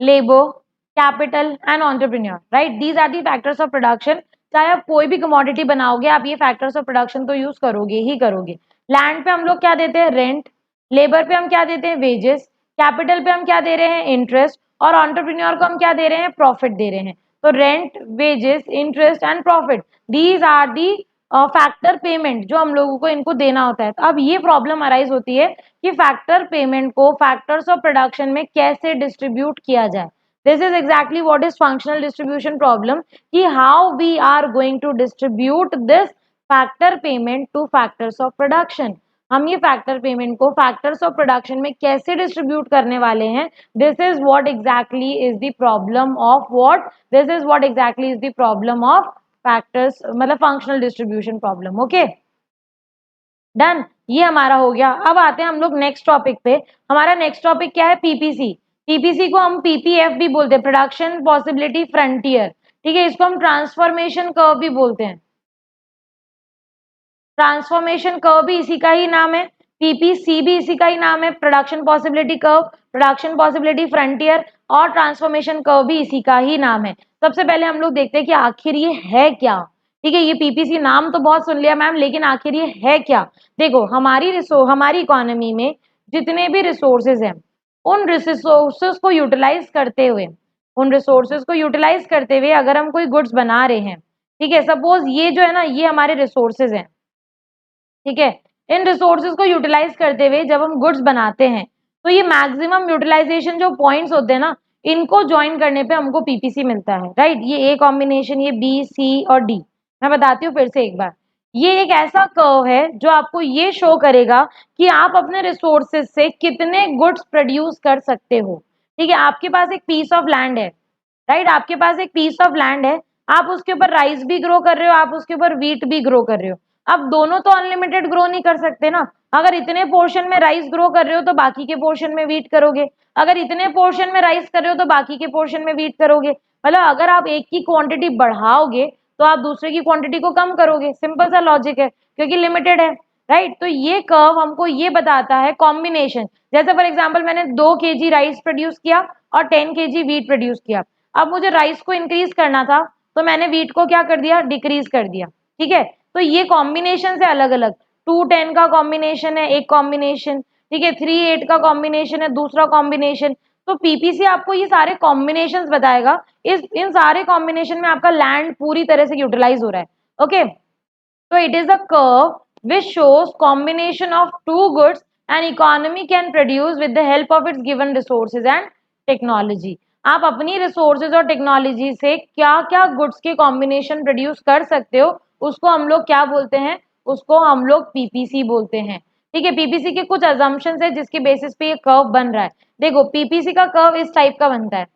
labour, capital and entrepreneur, right, these are the factors of production. चाहे आप कोई भी कमोडिटी बनाओगे आप ये फैक्टर्स ऑफ प्रोडक्शन तो यूज करोगे ही करोगे। लैंड पे हम लोग क्या देते हैं, रेंट, लेबर पे हम क्या देते हैं, वेजेस, कैपिटल पे हम क्या दे रहे हैं, इंटरेस्ट, और एंटरप्रेन्योर को हम क्या दे रहे हैं, प्रॉफिट दे रहे हैं। तो rent, wages, interest and profit, these are the factor payment जो हम लोगों को इनको देना होता है। तो अब ये प्रॉब्लम अराइज होती है कि फैक्टर पेमेंट को फैक्टर्स ऑफ प्रोडक्शन में कैसे डिस्ट्रीब्यूट किया जाए। This is exactly what is functional distribution problem, कि how we are going to distribute this factor payment to factors of production. हम ये फैक्टर पेमेंट को फैक्टर्स ऑफ प्रोडक्शन में कैसे डिस्ट्रीब्यूट करने वाले हैं। This is what exactly is the problem of what, this is what exactly is the problem of factors, मतलब functional distribution problem. Okay done, ये हमारा हो गया। अब आते हैं हम लोग नेक्स्ट टॉपिक पे। हमारा नेक्स्ट टॉपिक क्या है, पीपीसी। पीपीसी को हम पीपीएफ भी बोलते हैं, प्रोडक्शन पॉसिबिलिटी फ्रंटियर। ठीक है, इसको हम ट्रांसफॉर्मेशन कर्व भी बोलते हैं। ट्रांसफॉर्मेशन कर्व भी इसी का ही नाम है, पीपीसी भी इसी का ही नाम है, production possibility curve, production possibility frontier और ट्रांसफॉर्मेशन कर्व भी इसी का ही नाम है। सबसे पहले हम लोग देखते हैं कि आखिर ये है क्या। ठीक है, ये पीपीसी नाम तो बहुत सुन लिया मैम, लेकिन आखिर ये है क्या। देखो हमारी इकोनॉमी में जितने भी रिसोर्सेज हैं, उन रिसोर्सेज को यूटिलाइज करते हुए, अगर हम कोई गुड्स बना रहे हैं, ठीक है, सपोज ये जो है ना, ये हमारे रिसोर्सेज हैं। ठीक है, इन रिसोर्सेज को यूटिलाइज करते हुए जब हम गुड्स बनाते हैं, तो ये मैक्सिमम यूटिलाइजेशन जो पॉइंट्स होते हैं ना, इनको ज्वाइन करने पे हमको पीपीसी मिलता है, राइट। ये ए कॉम्बिनेशन, ये बी सी और डी। मैं बताती हूँ फिर से एक बार। ये एक ऐसा कर्व है जो आपको ये शो करेगा कि आप अपने रिसोर्सेज से कितने गुड्स प्रोड्यूस कर सकते हो। ठीक है, आपके पास एक पीस ऑफ लैंड है, राइट, आपके पास एक पीस ऑफ लैंड है, आप उसके ऊपर राइस भी ग्रो कर रहे हो, आप उसके ऊपर व्हीट भी ग्रो कर रहे हो। अब दोनों तो अनलिमिटेड ग्रो नहीं कर सकते ना। अगर इतने पोर्शन में राइस ग्रो कर रहे हो तो बाकी के पोर्शन में व्हीट करोगे, अगर इतने पोर्शन में राइस कर रहे हो तो बाकी के पोर्शन में व्हीट करोगे। मतलब अगर आप एक की क्वांटिटी बढ़ाओगे तो आप दूसरे की क्वांटिटी को कम करोगे, सिंपल सा लॉजिक है, क्योंकि लिमिटेड है, राइट। तो ये कर्व हमको ये बताता है कॉम्बिनेशन। जैसे फॉर एग्जाम्पल मैंने 2 kg राइस प्रोड्यूस किया और 10 kg व्हीट प्रोड्यूस किया। अब मुझे राइस को इंक्रीज करना था, तो मैंने व्हीट को क्या कर दिया, डिक्रीज कर दिया। ठीक है, तो ये कॉम्बिनेशन से अलग अलग 2-10 का कॉम्बिनेशन है एक कॉम्बिनेशन, ठीक है, 3-8 का कॉम्बिनेशन है दूसरा कॉम्बिनेशन। तो पीपीसी आपको ये सारे कॉम्बिनेशंस बताएगा। इन सारे कॉम्बिनेशन में आपका लैंड पूरी तरह से यूटिलाइज हो रहा है। Okay, so it is a curve which shows combination of two goods an economy can produce with the help of its given resources and technology. आप अपनी रिसोर्सेज और टेक्नोलॉजी से क्या क्या गुड्स के कॉम्बिनेशन प्रोड्यूस कर सकते हो, उसको हम लोग क्या बोलते हैं, उसको हम लोग पीपीसी बोलते हैं। ठीक है, पीपीसी के कुछ अजम्पशंस है जिसके बेसिस पे ये कर्व बन रहा है। देखो पीपीसी का कर्व इस टाइप का बनता है,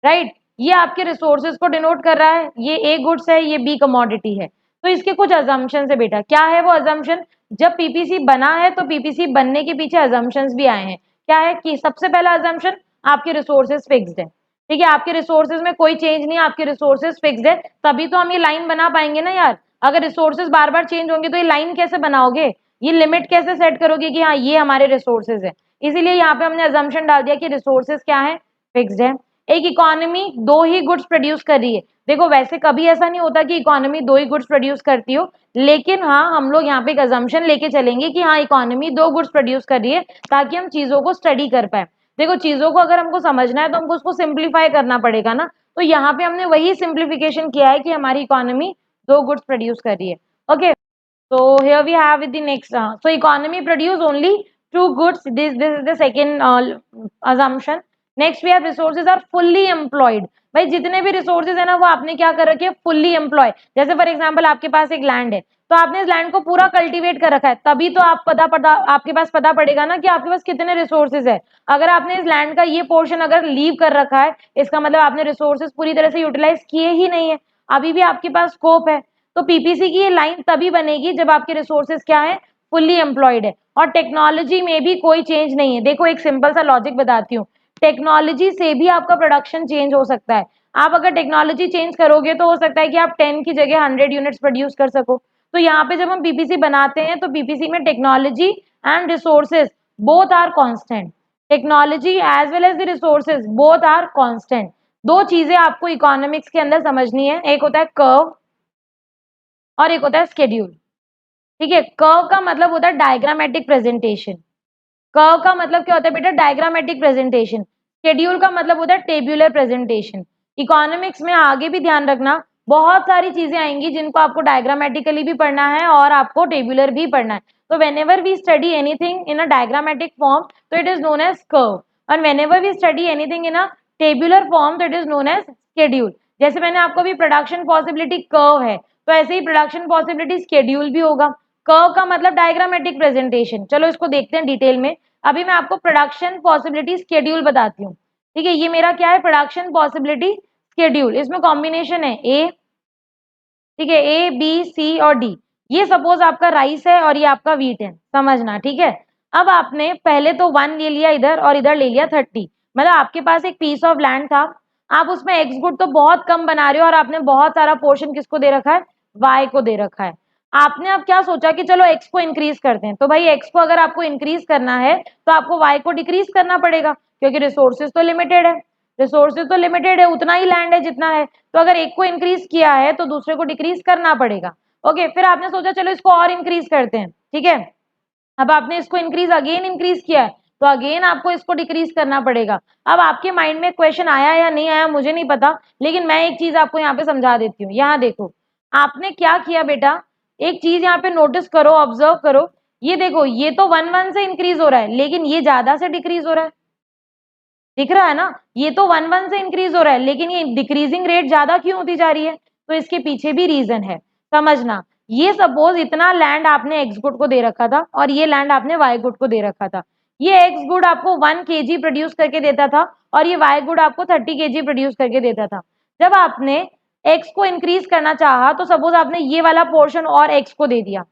राइट। ये आपके रिसोर्सेज को डिनोट कर रहा है, ये ए गुड्स है, ये बी कमोडिटी है। तो इसके कुछ अजम्पशंस है बेटा, क्या है वो अजम्पशन। जब पीपीसी बना है तो पीपीसी बनने के पीछे अजम्पशंस भी आए हैं। क्या है कि सबसे पहला अजम्पशन, आपके रिसोर्सेज फिक्स्ड है। ठीक है, आपके रिसोर्सेज में कोई चेंज नहीं है, आपके रिसोर्सेज फिक्स्ड है, तभी तो हम ये लाइन बना पाएंगे ना यार। अगर रिसोर्सेज बार बार चेंज होंगे तो ये लाइन कैसे बनाओगे, ये लिमिट कैसे सेट करोगे कि हाँ ये हमारे रिसोर्सेज है। इसीलिए यहाँ पे हमने अजम्पशन डाल दिया कि रिसोर्सेज क्या है, फिक्स्ड है। एक इकोनॉमी 2 ही गुड्स प्रोड्यूस कर रही है। देखो वैसे कभी ऐसा नहीं होता कि इकोनॉमी 2 ही गुड्स प्रोड्यूस करती हो, लेकिन हाँ हम लोग यहाँ पे एक अजम्पशन लेके चलेंगे कि हाँ इकोनॉमी 2 गुड्स प्रोड्यूस कर रही है, ताकि हम चीजों को स्टडी कर पाए। देखो चीजों को अगर हमको समझना है तो हमको उसको सिंप्लीफाई करना पड़ेगा ना। तो यहाँ पे हमने वही सिंप्लीफिकेशन किया है कि हमारी इकोनॉमी 2 गुड्स प्रोड्यूस कर रही है। Okay, so here we have with the next so economy produce only 2 goods, this is the second assumption. Next we have resources are fully employed। भाई जितने भी रिसोर्सेज है ना वो आपने क्या कर रखे हैं, फुल्ली एम्प्लॉय। जैसे फॉर एग्जांपल आपके पास एक लैंड है, तो आपने इस लैंड को पूरा कल्टीवेट कर रखा है, तभी तो आप आपके पास पता पड़ेगा ना कि आपके पास कितने रिसोर्सेज है। अगर आपने इस लैंड का ये पोर्शन अगर लीव कर रखा है, इसका मतलब आपने रिसोर्सेज पूरी तरह से यूटिलाइज किए ही नहीं है, अभी भी आपके पास स्कोप है। तो पीपीसी की ये लाइन तभी बनेगी जब आपके रिसोर्सेज क्या है, फुल्ली एम्प्लॉयड है। और टेक्नोलॉजी में भी कोई चेंज नहीं है। देखो एक सिंपल सा लॉजिक बताती हूँ, टेक्नोलॉजी से भी आपका प्रोडक्शन चेंज हो सकता है। आप अगर टेक्नोलॉजी चेंज करोगे तो हो सकता है कि आप 10 की जगह 100 यूनिट्स प्रोड्यूस कर सको। तो यहाँ पे जब हम पीपीसी बनाते हैं तो पीपीसी में technology and resources both are constant, technology as well as the resources both are constant. दो चीजें आपको इकोनॉमिक्स के अंदर समझनी है, एक होता है कर्व और एक होता है स्केड्यूल। ठीक है, कर्व का मतलब होता है डायग्रामेटिक प्रेजेंटेशन। कर्व का मतलब क्या होता है बेटा, डायग्रामेटिक प्रेजेंटेशन। शेड्यूल का मतलब होता है टेब्यूलर प्रेजेंटेशन। इकोनॉमिक्स में आगे भी ध्यान रखना, बहुत सारी चीजें आएंगी जिनको आपको डायग्रामेटिकली भी पढ़ना है और आपको टेबुलर भी पढ़ना है। तो whenever we study anything in a diagrammatic form, so it is known as curve, and whenever we study anything in a tabular form, so it is known as schedule। जैसे मैंने आपको अभी प्रोडक्शन पॉसिबिलिटी कर्व है, तो ऐसे ही प्रोडक्शन पॉसिबिलिटी शेड्यूल भी होगा। कर्व का मतलब डायग्रामेटिक प्रेजेंटेशन। चलो इसको देखते हैं डिटेल में। अभी मैं आपको प्रोडक्शन पॉसिबिलिटी शेड्यूल बताती हूँ, ठीक है। ये मेरा क्या है, प्रोडक्शन पॉसिबिलिटी शेड्यूल। इसमें कॉम्बिनेशन है ए, ठीक है, ए बी सी और डी। ये सपोज आपका राइस है और ये आपका वीट है, समझना, ठीक है। अब आपने पहले तो 1 ले लिया इधर और इधर ले लिया 30, मतलब आपके पास एक पीस ऑफ लैंड था। आप उसमें एक्स गुड तो बहुत कम बना रहे हो और आपने बहुत सारा पोर्शन किसको दे रखा है, वाई को दे रखा है। आपने अब क्या सोचा कि चलो एक्स को इंक्रीज करते हैं। तो भाई एक्स को अगर आपको इंक्रीज करना है तो आपको वाई को डिक्रीज करना पड़ेगा, क्योंकि रिसोर्सेज तो लिमिटेड है। रिसोर्सेज तो लिमिटेड है, उतना ही लैंड है जितना है। तो अगर एक को इंक्रीज किया है तो दूसरे को डिक्रीज करना पड़ेगा। ओके, फिर आपने सोचा चलो इसको और इंक्रीज करते हैं, ठीक है। अब आपने इसको अगेन इंक्रीज किया है, तो अगेन आपको इसको डिक्रीज करना पड़ेगा। अब आपके माइंड में क्वेश्चन आया या नहीं आया मुझे नहीं पता, लेकिन मैं एक चीज आपको यहाँ पे समझा देती हूँ। यहाँ देखो आपने क्या किया बेटा, एक चीज यहाँ पे नोटिस करो, ऑब्जर्व करो। ये देखो, ये तो 1 1 से इंक्रीज हो रहा है, लेकिन ये ज्यादा से डिक्रीज हो रहा है, दिख रहा है ना। ये तो 1 1 से इंक्रीज हो रहा है, लेकिन ये डिक्रीजिंग रेट ज्यादा क्यों होती जा रही है, तो इसके पीछे भी रीजन है, समझना। ये सपोज इतना लैंड आपने एक्स गुड को दे रखा था और ये लैंड आपने वाई गुड को दे रखा था। ये एक्स गुड आपको 1 kg प्रोड्यूस करके देता था और ये वाई गुड आपको 30 kg प्रोड्यूस करके देता था। जब आपने एक्स को इंक्रीज करना चाहा तो सपोज आपने ये वाला पोर्शन और एक्स को दे दिया।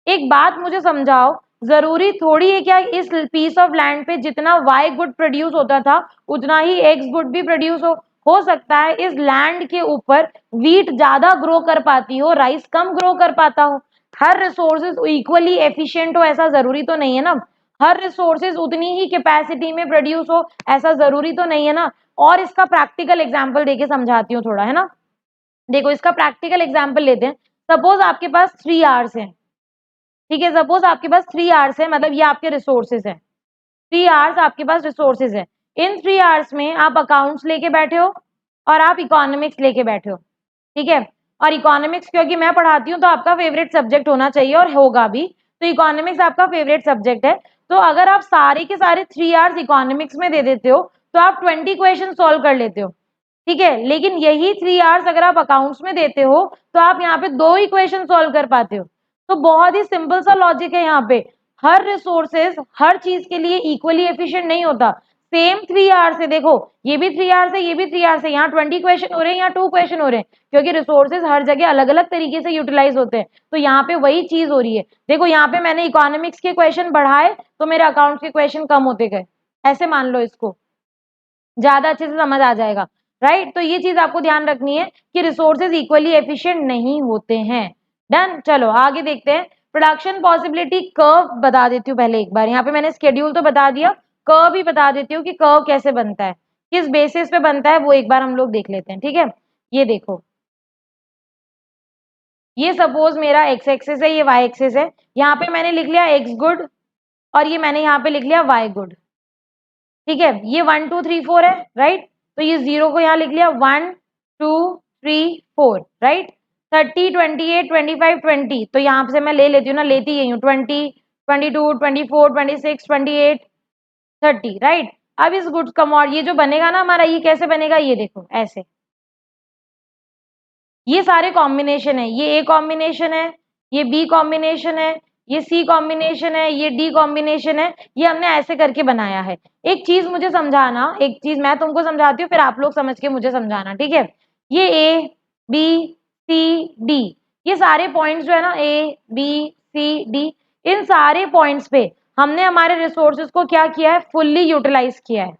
एक बात मुझे समझाओ, जरूरी थोड़ी है क्या इस पीस ऑफ लैंड पे जितना वाई गुड प्रोड्यूस होता था उतना ही एक्स गुड भी प्रोड्यूस हो सकता है इस लैंड के ऊपर वीट ज्यादा ग्रो कर पाती हो, राइस कम ग्रो कर पाता हो। हर रिसोर्सेज इक्वली एफिशिएंट हो ऐसा जरूरी तो नहीं है ना। हर रिसोर्सेज उतनी ही कैपेसिटी में प्रोड्यूस हो ऐसा जरूरी तो नहीं है ना। और इसका प्रैक्टिकल एग्जांपल देके समझाती हूँ थोड़ा, है ना। देखो इसका प्रैक्टिकल एग्जांपल लेते हैं। सपोज आपके पास 3 आवर्स है, ठीक है। सपोज आपके पास 3 आवर्स है, मतलब ये आपके रिसोर्सेज है। 3 आवर्स आपके पास रिसोर्सेज है। इन 3 आवर्स में आप अकाउंट्स लेके बैठे हो और आप इकोनॉमिक्स लेके बैठे हो, ठीक है। और इकोनॉमिक्स क्योंकि मैं पढ़ाती हूँ तो आपका फेवरेट सब्जेक्ट होना चाहिए और होगा भी, तो इकोनॉमिक्स आपका फेवरेट सब्जेक्ट है। तो अगर आप सारे के सारे 3 आवर्स इकोनॉमिक्स में दे देते हो तो आप 20 क्वेश्चन सॉल्व कर लेते हो, ठीक है। लेकिन यही 3 आवर्स अगर आप अकाउंट्स में देते हो तो आप यहाँ पे 2 ही क्वेश्चन सॉल्व कर पाते हो। तो बहुत ही सिंपल सा लॉजिक है यहाँ पे। हर रिसोर्सेज हर चीज के लिए इक्वली एफिशिएंट नहीं होता। सेम 3 आवर्स से देखो, ये भी 3 आवर्स है, ये भी 3 आवर्स है, यहाँ 20 क्वेश्चन हो रहे हैं, यहाँ 2 क्वेश्चन हो रहे हैं, क्योंकि रिसोर्सेज हर जगह अलग अलग तरीके से यूटिलाइज होते हैं। तो यहाँ पे वही चीज हो रही है। देखो यहाँ पे मैंने इकोनॉमिक्स के क्वेश्चन बढ़ाए तो मेरे अकाउंट के क्वेश्चन कम होते गए, ऐसे मान लो, इसको ज्यादा अच्छे से समझ आ जाएगा, राइट। तो ये चीज आपको ध्यान रखनी है कि रिसोर्सेज इक्वली एफिशिएंट नहीं होते हैं। डन, चलो आगे देखते हैं। प्रोडक्शन पॉसिबिलिटी कर्व बता देती हूँ पहले एक बार। यहाँ पे मैंने स्केड्यूल तो बता दिया, कर्व भी बता देती हूँ कि कर्व कैसे बनता है, किस बेसिस पे बनता है, वो एक बार हम लोग देख लेते हैं, ठीक है। ये देखो, ये सपोज मेरा एक्स एक्सिस है, ये वाई एक्सिस है। यहाँ पे मैंने लिख लिया एक्स गुड और ये मैंने यहाँ पे लिख लिया वाई गुड, ठीक है। ये 1 2 3 4 है, राइट। तो ये 0 को यहाँ लिख लिया 1 2 3 4, राइट। 30 28 25 20, तो यहाँ से मैं ले लेती हूँ ना, लेती यही हूँ, 20 22 24 26 28 30, राइट। अब इस गुड्स कमोड ये जो बनेगा ना हमारा, ये कैसे बनेगा, ये देखो ऐसे। ये सारे कॉम्बिनेशन है, ये ए कॉम्बिनेशन है, ये बी कॉम्बिनेशन है, ये सी कॉम्बिनेशन है, ये डी कॉम्बिनेशन है। ये हमने ऐसे करके बनाया है। एक चीज मुझे समझाना, एक चीज मैं तुमको समझाती हूँ फिर आप लोग समझ के मुझे समझाना, ठीक है। ये ए बी सी डी, ये सारे पॉइंट्स जो है ना, ए बी सी डी, इन सारे पॉइंट्स पे हमने हमारे रिसोर्सेज को क्या किया है, फुल्ली यूटिलाइज किया है।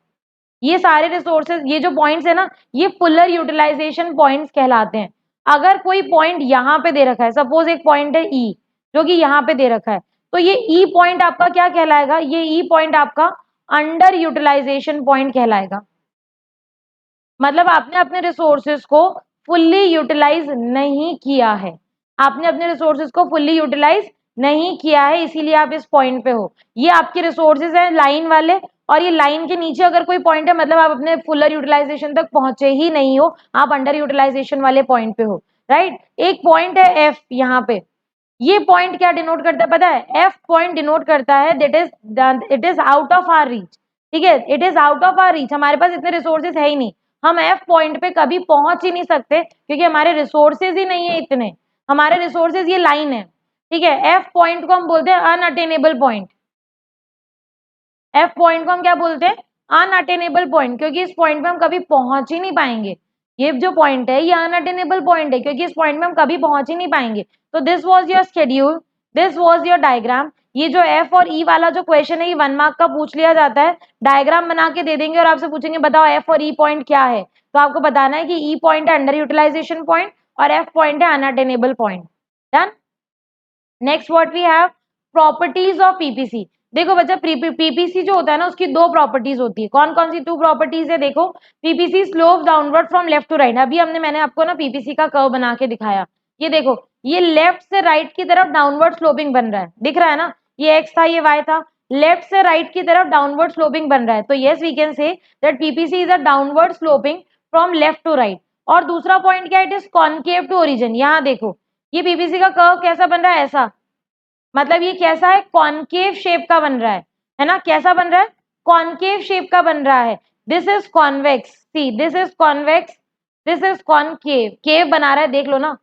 ये सारे रिसोर्सेज, ये जो पॉइंट्स है ना, ये फुलर यूटिलाइजेशन पॉइंट्स कहलाते हैं। अगर कोई पॉइंट यहाँ पे दे रखा है, सपोज एक पॉइंट है ई जो कि यहाँ पे दे रखा है, तो ये ई पॉइंट आपका क्या कहलाएगा, ये ई पॉइंट आपका अंडर यूटिलाइजेशन पॉइंट कहलाएगा। मतलब आपने अपने रिसोर्सेज को फुल्ली यूटिलाइज नहीं किया है, आपने अपने रिसोर्सेज को फुल्ली यूटिलाइज नहीं किया है, इसीलिए आप इस पॉइंट पे हो। ये आपके रिसोर्सेज हैं लाइन वाले, और ये लाइन के नीचे अगर कोई पॉइंट है मतलब आप अपने फुलर यूटिलाइजेशन तक पहुंचे ही नहीं हो, आप अंडर यूटिलाइजेशन वाले पॉइंट पे हो। राइट। एक पॉइंट है एफ यहाँ पे, ये पॉइंट क्या डिनोट करता है पता है? एफ पॉइंट डिनोट करता है that is it is out of our reach, ठीक है, it is out of our reach, हमारे पास इतने रिसोर्सेज है ही नहीं, हम एफ पॉइंट पे कभी पहुंच ही नहीं सकते क्योंकि हमारे रिसोर्सेज ही नहीं है इतने, हमारे रिसोर्सेज ये लाइन है, ठीक है। एफ पॉइंट को हम बोलते हैं अनअटेनेबल पॉइंट, एफ पॉइंट को हम क्या बोलते हैं? अनअटेनेबल पॉइंट, क्योंकि इस पॉइंट पे हम कभी पहुंच ही नहीं पाएंगे, ये जो पॉइंट है ये अनअटेनेबल पॉइंट है क्योंकि इस पॉइंट में हम कभी पहुंच ही नहीं पाएंगे। तो this was your schedule, this was your diagram. ये जो एफ और ई वाला जो क्वेश्चन है ये 1 मार्क का पूछ लिया जाता है, डायग्राम बना के दे देंगे और आपसे पूछेंगे बताओ एफ और ई पॉइंट क्या है, तो आपको बताना है कि ई पॉइंट है अंडर यूटिलाइजेशन पॉइंट और एफ पॉइंट है unattainable point. Done. Next what we have, properties of PPC. देखो बच्चा पीपीसी जो होता है ना उसकी दो प्रॉपर्टीज होती है, कौन कौन सी 2 प्रॉपर्टीज है? देखो, PPC slope downward from left to right, अभी मैंने आपको ना पीपीसी का कर्व बना के दिखाया, ये देखो ये लेफ्ट से राइट की तरफ डाउनवर्ड स्लोपिंग बन रहा है, दिख रहा है ना, ये एक्स था ये वाई था, लेफ्ट से राइट की तरफ डाउनवर्ड स्लोपिंग बन रहा है, तो yes we can say that PPC is a downward sloping from left to right. और दूसरा पॉइंट क्या, it is concave to origin, यहाँ देखो ये पीपीसी का कर्व कैसा बन रहा है, ऐसा, मतलब ये कैसा है, कॉनकेव शेप का बन रहा है ना, कैसा बन रहा है, कॉनकेव शेप का बन रहा है। This is convex, see this is convex, this is concave, केव बना रहा है, देख लो ना,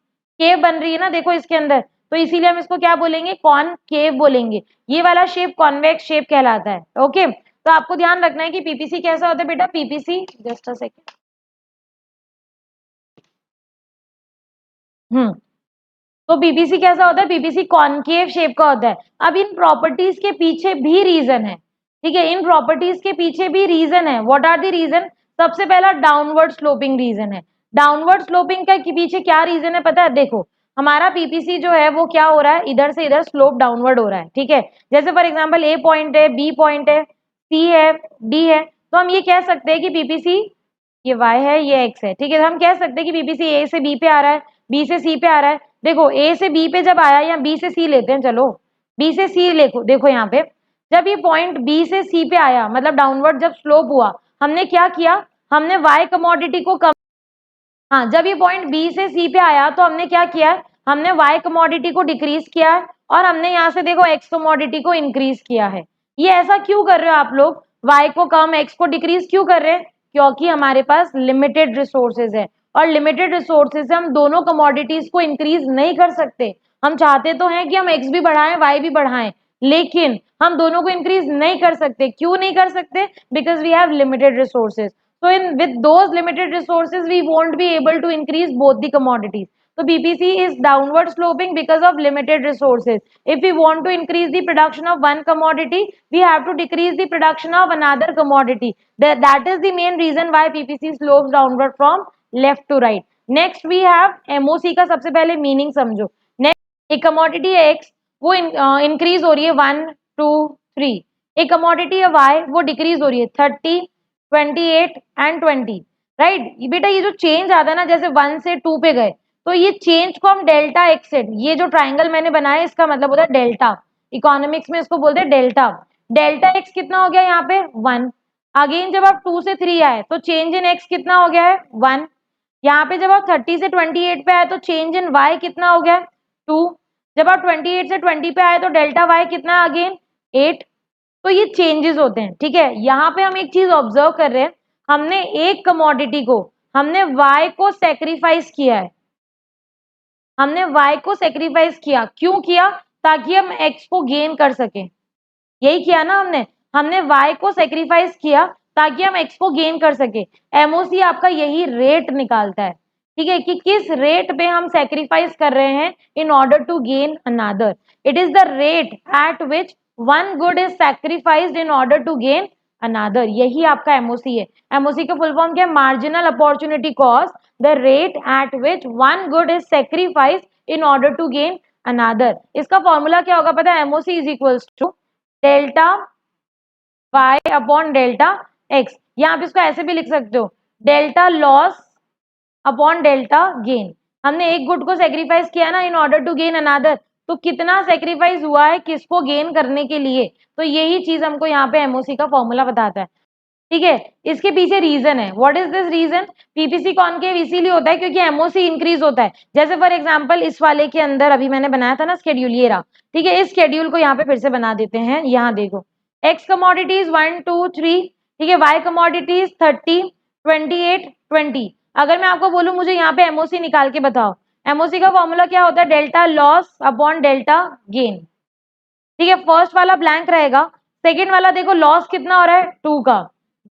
केव बन रही है ना, देखो इसके अंदर, तो इसीलिए हम इसको क्या बोलेंगे, कॉनकेव बोलेंगे, ये वाला शेप कॉन्वेक्स शेप कहलाता है। ओके, तो आपको ध्यान रखना है कि पीपीसी कैसा होता है बेटा, पीपीसी, जस्ट अ सेकेंड, तो पीपीसी कैसा होता है, पीपीसी कॉनकेव शेप का होता है। अब इन प्रॉपर्टीज के पीछे भी रीजन है, ठीक है, इन प्रॉपर्टीज के पीछे भी रीजन है। What are the reason? सबसे पहला डाउनवर्ड स्लोपिंग रीजन है। डाउनवर्ड स्लोपिंग का पीछे क्या रीजन है पता है? देखो हमारा पीपीसी जो है वो क्या हो रहा है, इधर से इधर स्लोप डाउनवर्ड हो रहा है, ठीक है, जैसे फॉर एग्जाम्पल ए पॉइंट है, बी पॉइंट है, सी है, डी है, तो हम ये कह सकते हैं कि पीपीसी, ये y है ये x है, ठीक है, तो हम कह सकते हैं कि पीपीसी ए से बी पे आ रहा है, बी से सी पे आ रहा है। देखो ए से बी पे जब आया, या बी से सी लेते हैं, चलो बी से सी देखो, देखो यहाँ पे जब ये पॉइंट बी से सी पे आया, मतलब डाउनवर्ड जब स्लोप हुआ, हमने क्या किया, हमने y कमोडिटी को कम, हाँ जब ये पॉइंट बी से सी पे आया तो हमने क्या किया है, हमने y कमोडिटी को डिक्रीज किया है और हमने यहाँ से देखो x कमोडिटी को इंक्रीज किया है। ये ऐसा क्यों कर रहे हो आप लोग, y को कम x को डिक्रीज क्यों कर रहे हैं? क्योंकि हमारे पास लिमिटेड रिसोर्सेज है और लिमिटेड रिसोर्सेज से हम दोनों कमोडिटीज को इंक्रीज नहीं कर सकते। हम चाहते तो हैं कि हम x भी बढ़ाएं y भी बढ़ाएं, लेकिन हम दोनों को इंक्रीज नहीं कर सकते। क्यों नहीं कर सकते? Because we have limited resources. So in with those limited resources, we won't be able to increase both the commodities. So BPC is downward sloping because of limited resources. If we want to increase the production of one commodity, we have to decrease the production of another commodity. That is the main reason why PPC slopes downward from left to right. Next we have MOC का सबसे पहले meaning समझो. Next एक commodity है X, वो increase हो रही है 1 2 3. एक commodity है Y, वो decrease हो रही है 30 28 एंड 20, राइट। बेटा ये जो चेंज आता है ना, जैसे 1 से 2 पे गए, तो ये चेंज को हम डेल्टा एक्स से, ये जो ट्राइंगल मैंने बनाया इसका मतलब होता है डेल्टा, इकोनॉमिक्स में इसको बोलते हैं डेल्टा। डेल्टा एक्स कितना हो गया यहाँ पे 1, अगेन जब आप 2 से 3 आए तो चेंज इन एक्स कितना हो गया है 1, यहाँ पे जब आप 30 से 28 पे आए तो चेंज इन वाई कितना हो गया 2, जब आप 28 से 20 पे आए तो डेल्टा वाई कितना अगेन 8। तो ये चेंजेस होते हैं, ठीक है। यहाँ पे हम एक चीज ऑब्जर्व कर रहे हैं, हमने एक कमोडिटी को, हमने y को सेक्रीफाइस किया है, हमने y को सेक्रीफाइस किया, क्यों किया? ताकि हम x को गेन कर सके, यही किया ना हमने, हमने y को सेक्रीफाइस किया ताकि हम x को गेन कर सके। एमओसी आपका यही रेट निकालता है, ठीक है, कि किस रेट पे हम सेक्रीफाइस कर रहे हैं in order to gain another. It is the rate at which one good is sacrificed in order to gain another, यही आपका एमओसी है। एमओसी का फुल फॉर्म क्या है? Marginal opportunity cost, the rate at which one good is sacrificed in order to gain another. इसका फॉर्मूला क्या होगा पता है? MOC is equals to delta y upon delta x, या आप इसको ऐसे भी लिख सकते हो, delta loss upon delta gain. हमने एक गुड को सेक्रीफाइस किया ना in order to gain another, तो कितना सेक्रीफाइस हुआ है किसको गेन करने के लिए, तो यही चीज हमको यहाँ पे एमओसी का फॉर्मूला बताता है। ठीक है, इसके पीछे रीजन है। What is this reason? PPC concave इसीलिए होता है क्योंकि एमओसी इंक्रीज होता है। जैसे फॉर एग्जांपल इस वाले के अंदर अभी मैंने बनाया था ना स्केड्यूल, ये रहा, ठीक है। इस स्केड्यूल को यहाँ पे फिर से बना देते हैं। यहाँ देखो, एक्स कमोडिटीज 1 2 3, ठीक है, वाई कमोडिटीज 30 28 20। अगर मैं आपको बोलूं मुझे यहाँ पे एमओसी निकाल के बताओ, एमओसी का फॉर्मूला क्या होता है? Delta loss upon delta gain, ठीक है। फर्स्ट वाला ब्लैंक रहेगा, सेकेंड वाला देखो लॉस कितना हो रहा है 2 का,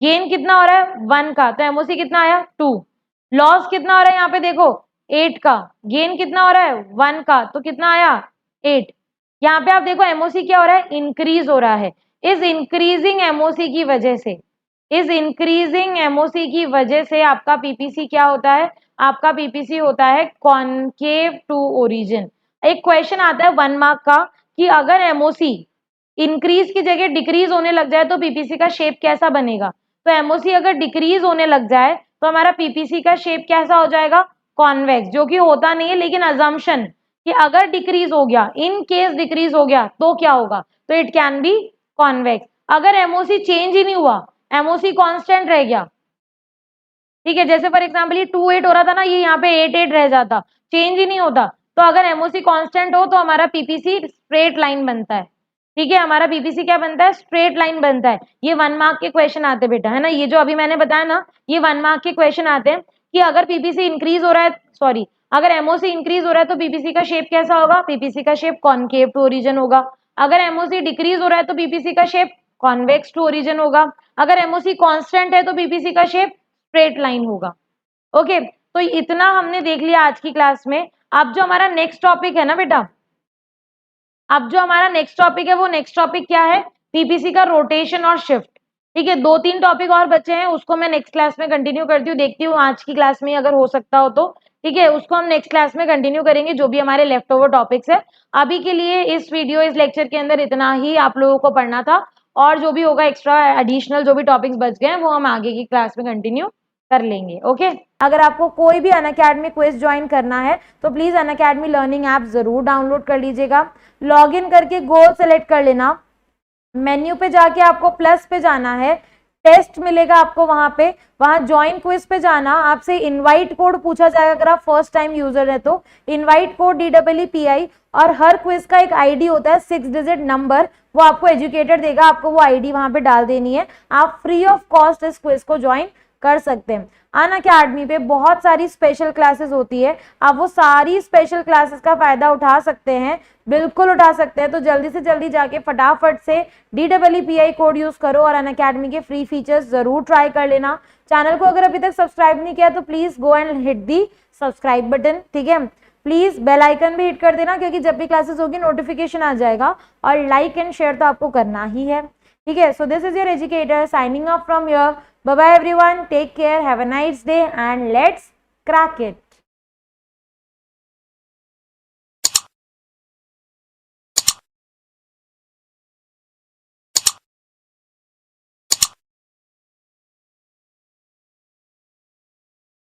गेन कितना हो रहा है 1 का, तो एमओसी कितना आया 2। लॉस कितना हो रहा है यहाँ पे देखो 8 का, गेन कितना हो रहा है 1 का, तो कितना आया 8। यहाँ पे आप देखो एमओसी क्या हो रहा है? इंक्रीज हो रहा है। इस इंक्रीजिंग एमओसी की वजह से, इस इंक्रीजिंग एमओसी की वजह से आपका पीपीसी क्या होता है? आपका पीपीसी होता है कॉनकेव टू ओरिजिन। एक क्वेश्चन आता है 1 मार्क का कि अगर एमओसी इंक्रीज की जगह डिक्रीज होने लग जाए तो पीपीसी का शेप कैसा बनेगा? तो एमओसी अगर डिक्रीज होने लग जाए तो हमारा पीपीसी का शेप कैसा हो जाएगा? कॉन्वेक्स, जो कि होता नहीं है, लेकिन अजम्पशन कि अगर डिक्रीज हो गया, इन केस डिक्रीज हो गया तो क्या होगा? तो इट कैन बी कॉन्वेक्स। अगर एमओसी चेंज ही नहीं हुआ, एमओसी कांस्टेंट रह गया, ठीक है, जैसे फॉर एग्जांपल ये 28 हो रहा था ना, ये यहाँ पे 88 रह जाता, चेंज ही नहीं होता, तो अगर एमओसी कांस्टेंट हो तो हमारा पीपीसी स्ट्रेट लाइन बनता है, ठीक है। हमारा पीपीसी क्या बनता है? स्ट्रेट लाइन बनता है। ये 1 मार्क के क्वेश्चन आते बेटा, है ना, ये जो अभी मैंने बताया ना, ये 1 मार्क के क्वेश्चन आते हैं कि अगर पीपीसी इंक्रीज हो रहा है, सॉरी, अगर एमओसी इंक्रीज हो रहा है तो पीपीसी का शेप कैसा होगा? पीपीसी का शेप कॉनकेव टू ओरिजिन होगा। अगर एमओसी डिक्रीज हो रहा है तो पीपीसी का शेप कॉन्वेक्स टू ओरिजिन होगा। अगर एमओसी कांस्टेंट है तो पीपीसी का शेप स्ट्रेट लाइन होगा। ओके, तो इतना हमने देख लिया आज की क्लास में। अब जो हमारा नेक्स्ट टॉपिक है ना बेटा, अब जो हमारा नेक्स्ट टॉपिक है वो नेक्स्ट टॉपिक क्या है? पीपीसी का रोटेशन और शिफ्ट, ठीक है। 2-3 टॉपिक और बचे हैं, उसको मैं नेक्स्ट क्लास में कंटिन्यू करती हूँ, देखती हूँ आज की क्लास में अगर हो सकता हो तो, ठीक है, उसको हम नेक्स्ट क्लास में कंटिन्यू करेंगे, जो भी हमारे लेफ्ट ओवर टॉपिक्स है। अभी के लिए इस लेक्चर के अंदर इतना ही आप लोगों को पढ़ना था, और जो भी होगा एक्स्ट्रा एडिशनल जो भी टॉपिक्स बच गए हैं वो हम आगे की क्लास में कंटिन्यू कर लेंगे। ओके, अगर आपको कोई भी अनअकैडमी क्विज ज्वाइन करना है तो प्लीज अनअकैडमी लर्निंग ऐप जरूर डाउनलोड कर लीजिएगा। लॉग इन करके गोल सेलेक्ट कर लेना, मेन्यू पे जाके आपको प्लस पे जाना है, टेस्ट मिलेगा आपको वहां ज्वाइन क्विज पे जाना, आपसे इनवाइट कोड पूछा जाएगा अगर आप फर्स्ट टाइम यूजर है तो, इनवाइट कोड DEEPI, और हर क्विज का एक आईडी होता है 6 डिजिट नंबर, वो आपको एजुकेटर देगा, आपको वो आईडी वहां पे डाल देनी है। आप फ्री ऑफ कॉस्ट इस क्विज को ज्वाइन कर सकते हैं। अनअकैडमी पे बहुत सारी स्पेशल क्लासेस होती है, आप वो सारी स्पेशल क्लासेस का फायदा उठा सकते हैं, बिल्कुल उठा सकते हैं। तो जल्दी से जल्दी जाके फटाफट से DEEPI कोड यूज करो और अनअकैडमी के फ्री फीचर्स जरूर ट्राई कर लेना। चैनल को अगर अभी तक सब्सक्राइब नहीं किया तो please go and hit the subscribe button, ठीक है। प्लीज बेल आइकन भी हिट कर देना, क्योंकि जब भी क्लासेस होगी नोटिफिकेशन आ जाएगा, और लाइक एंड शेयर तो आपको करना ही है, ठीक है। So this is your educator signing off from your, bye bye everyone, take care, have a nice day and let's crack it.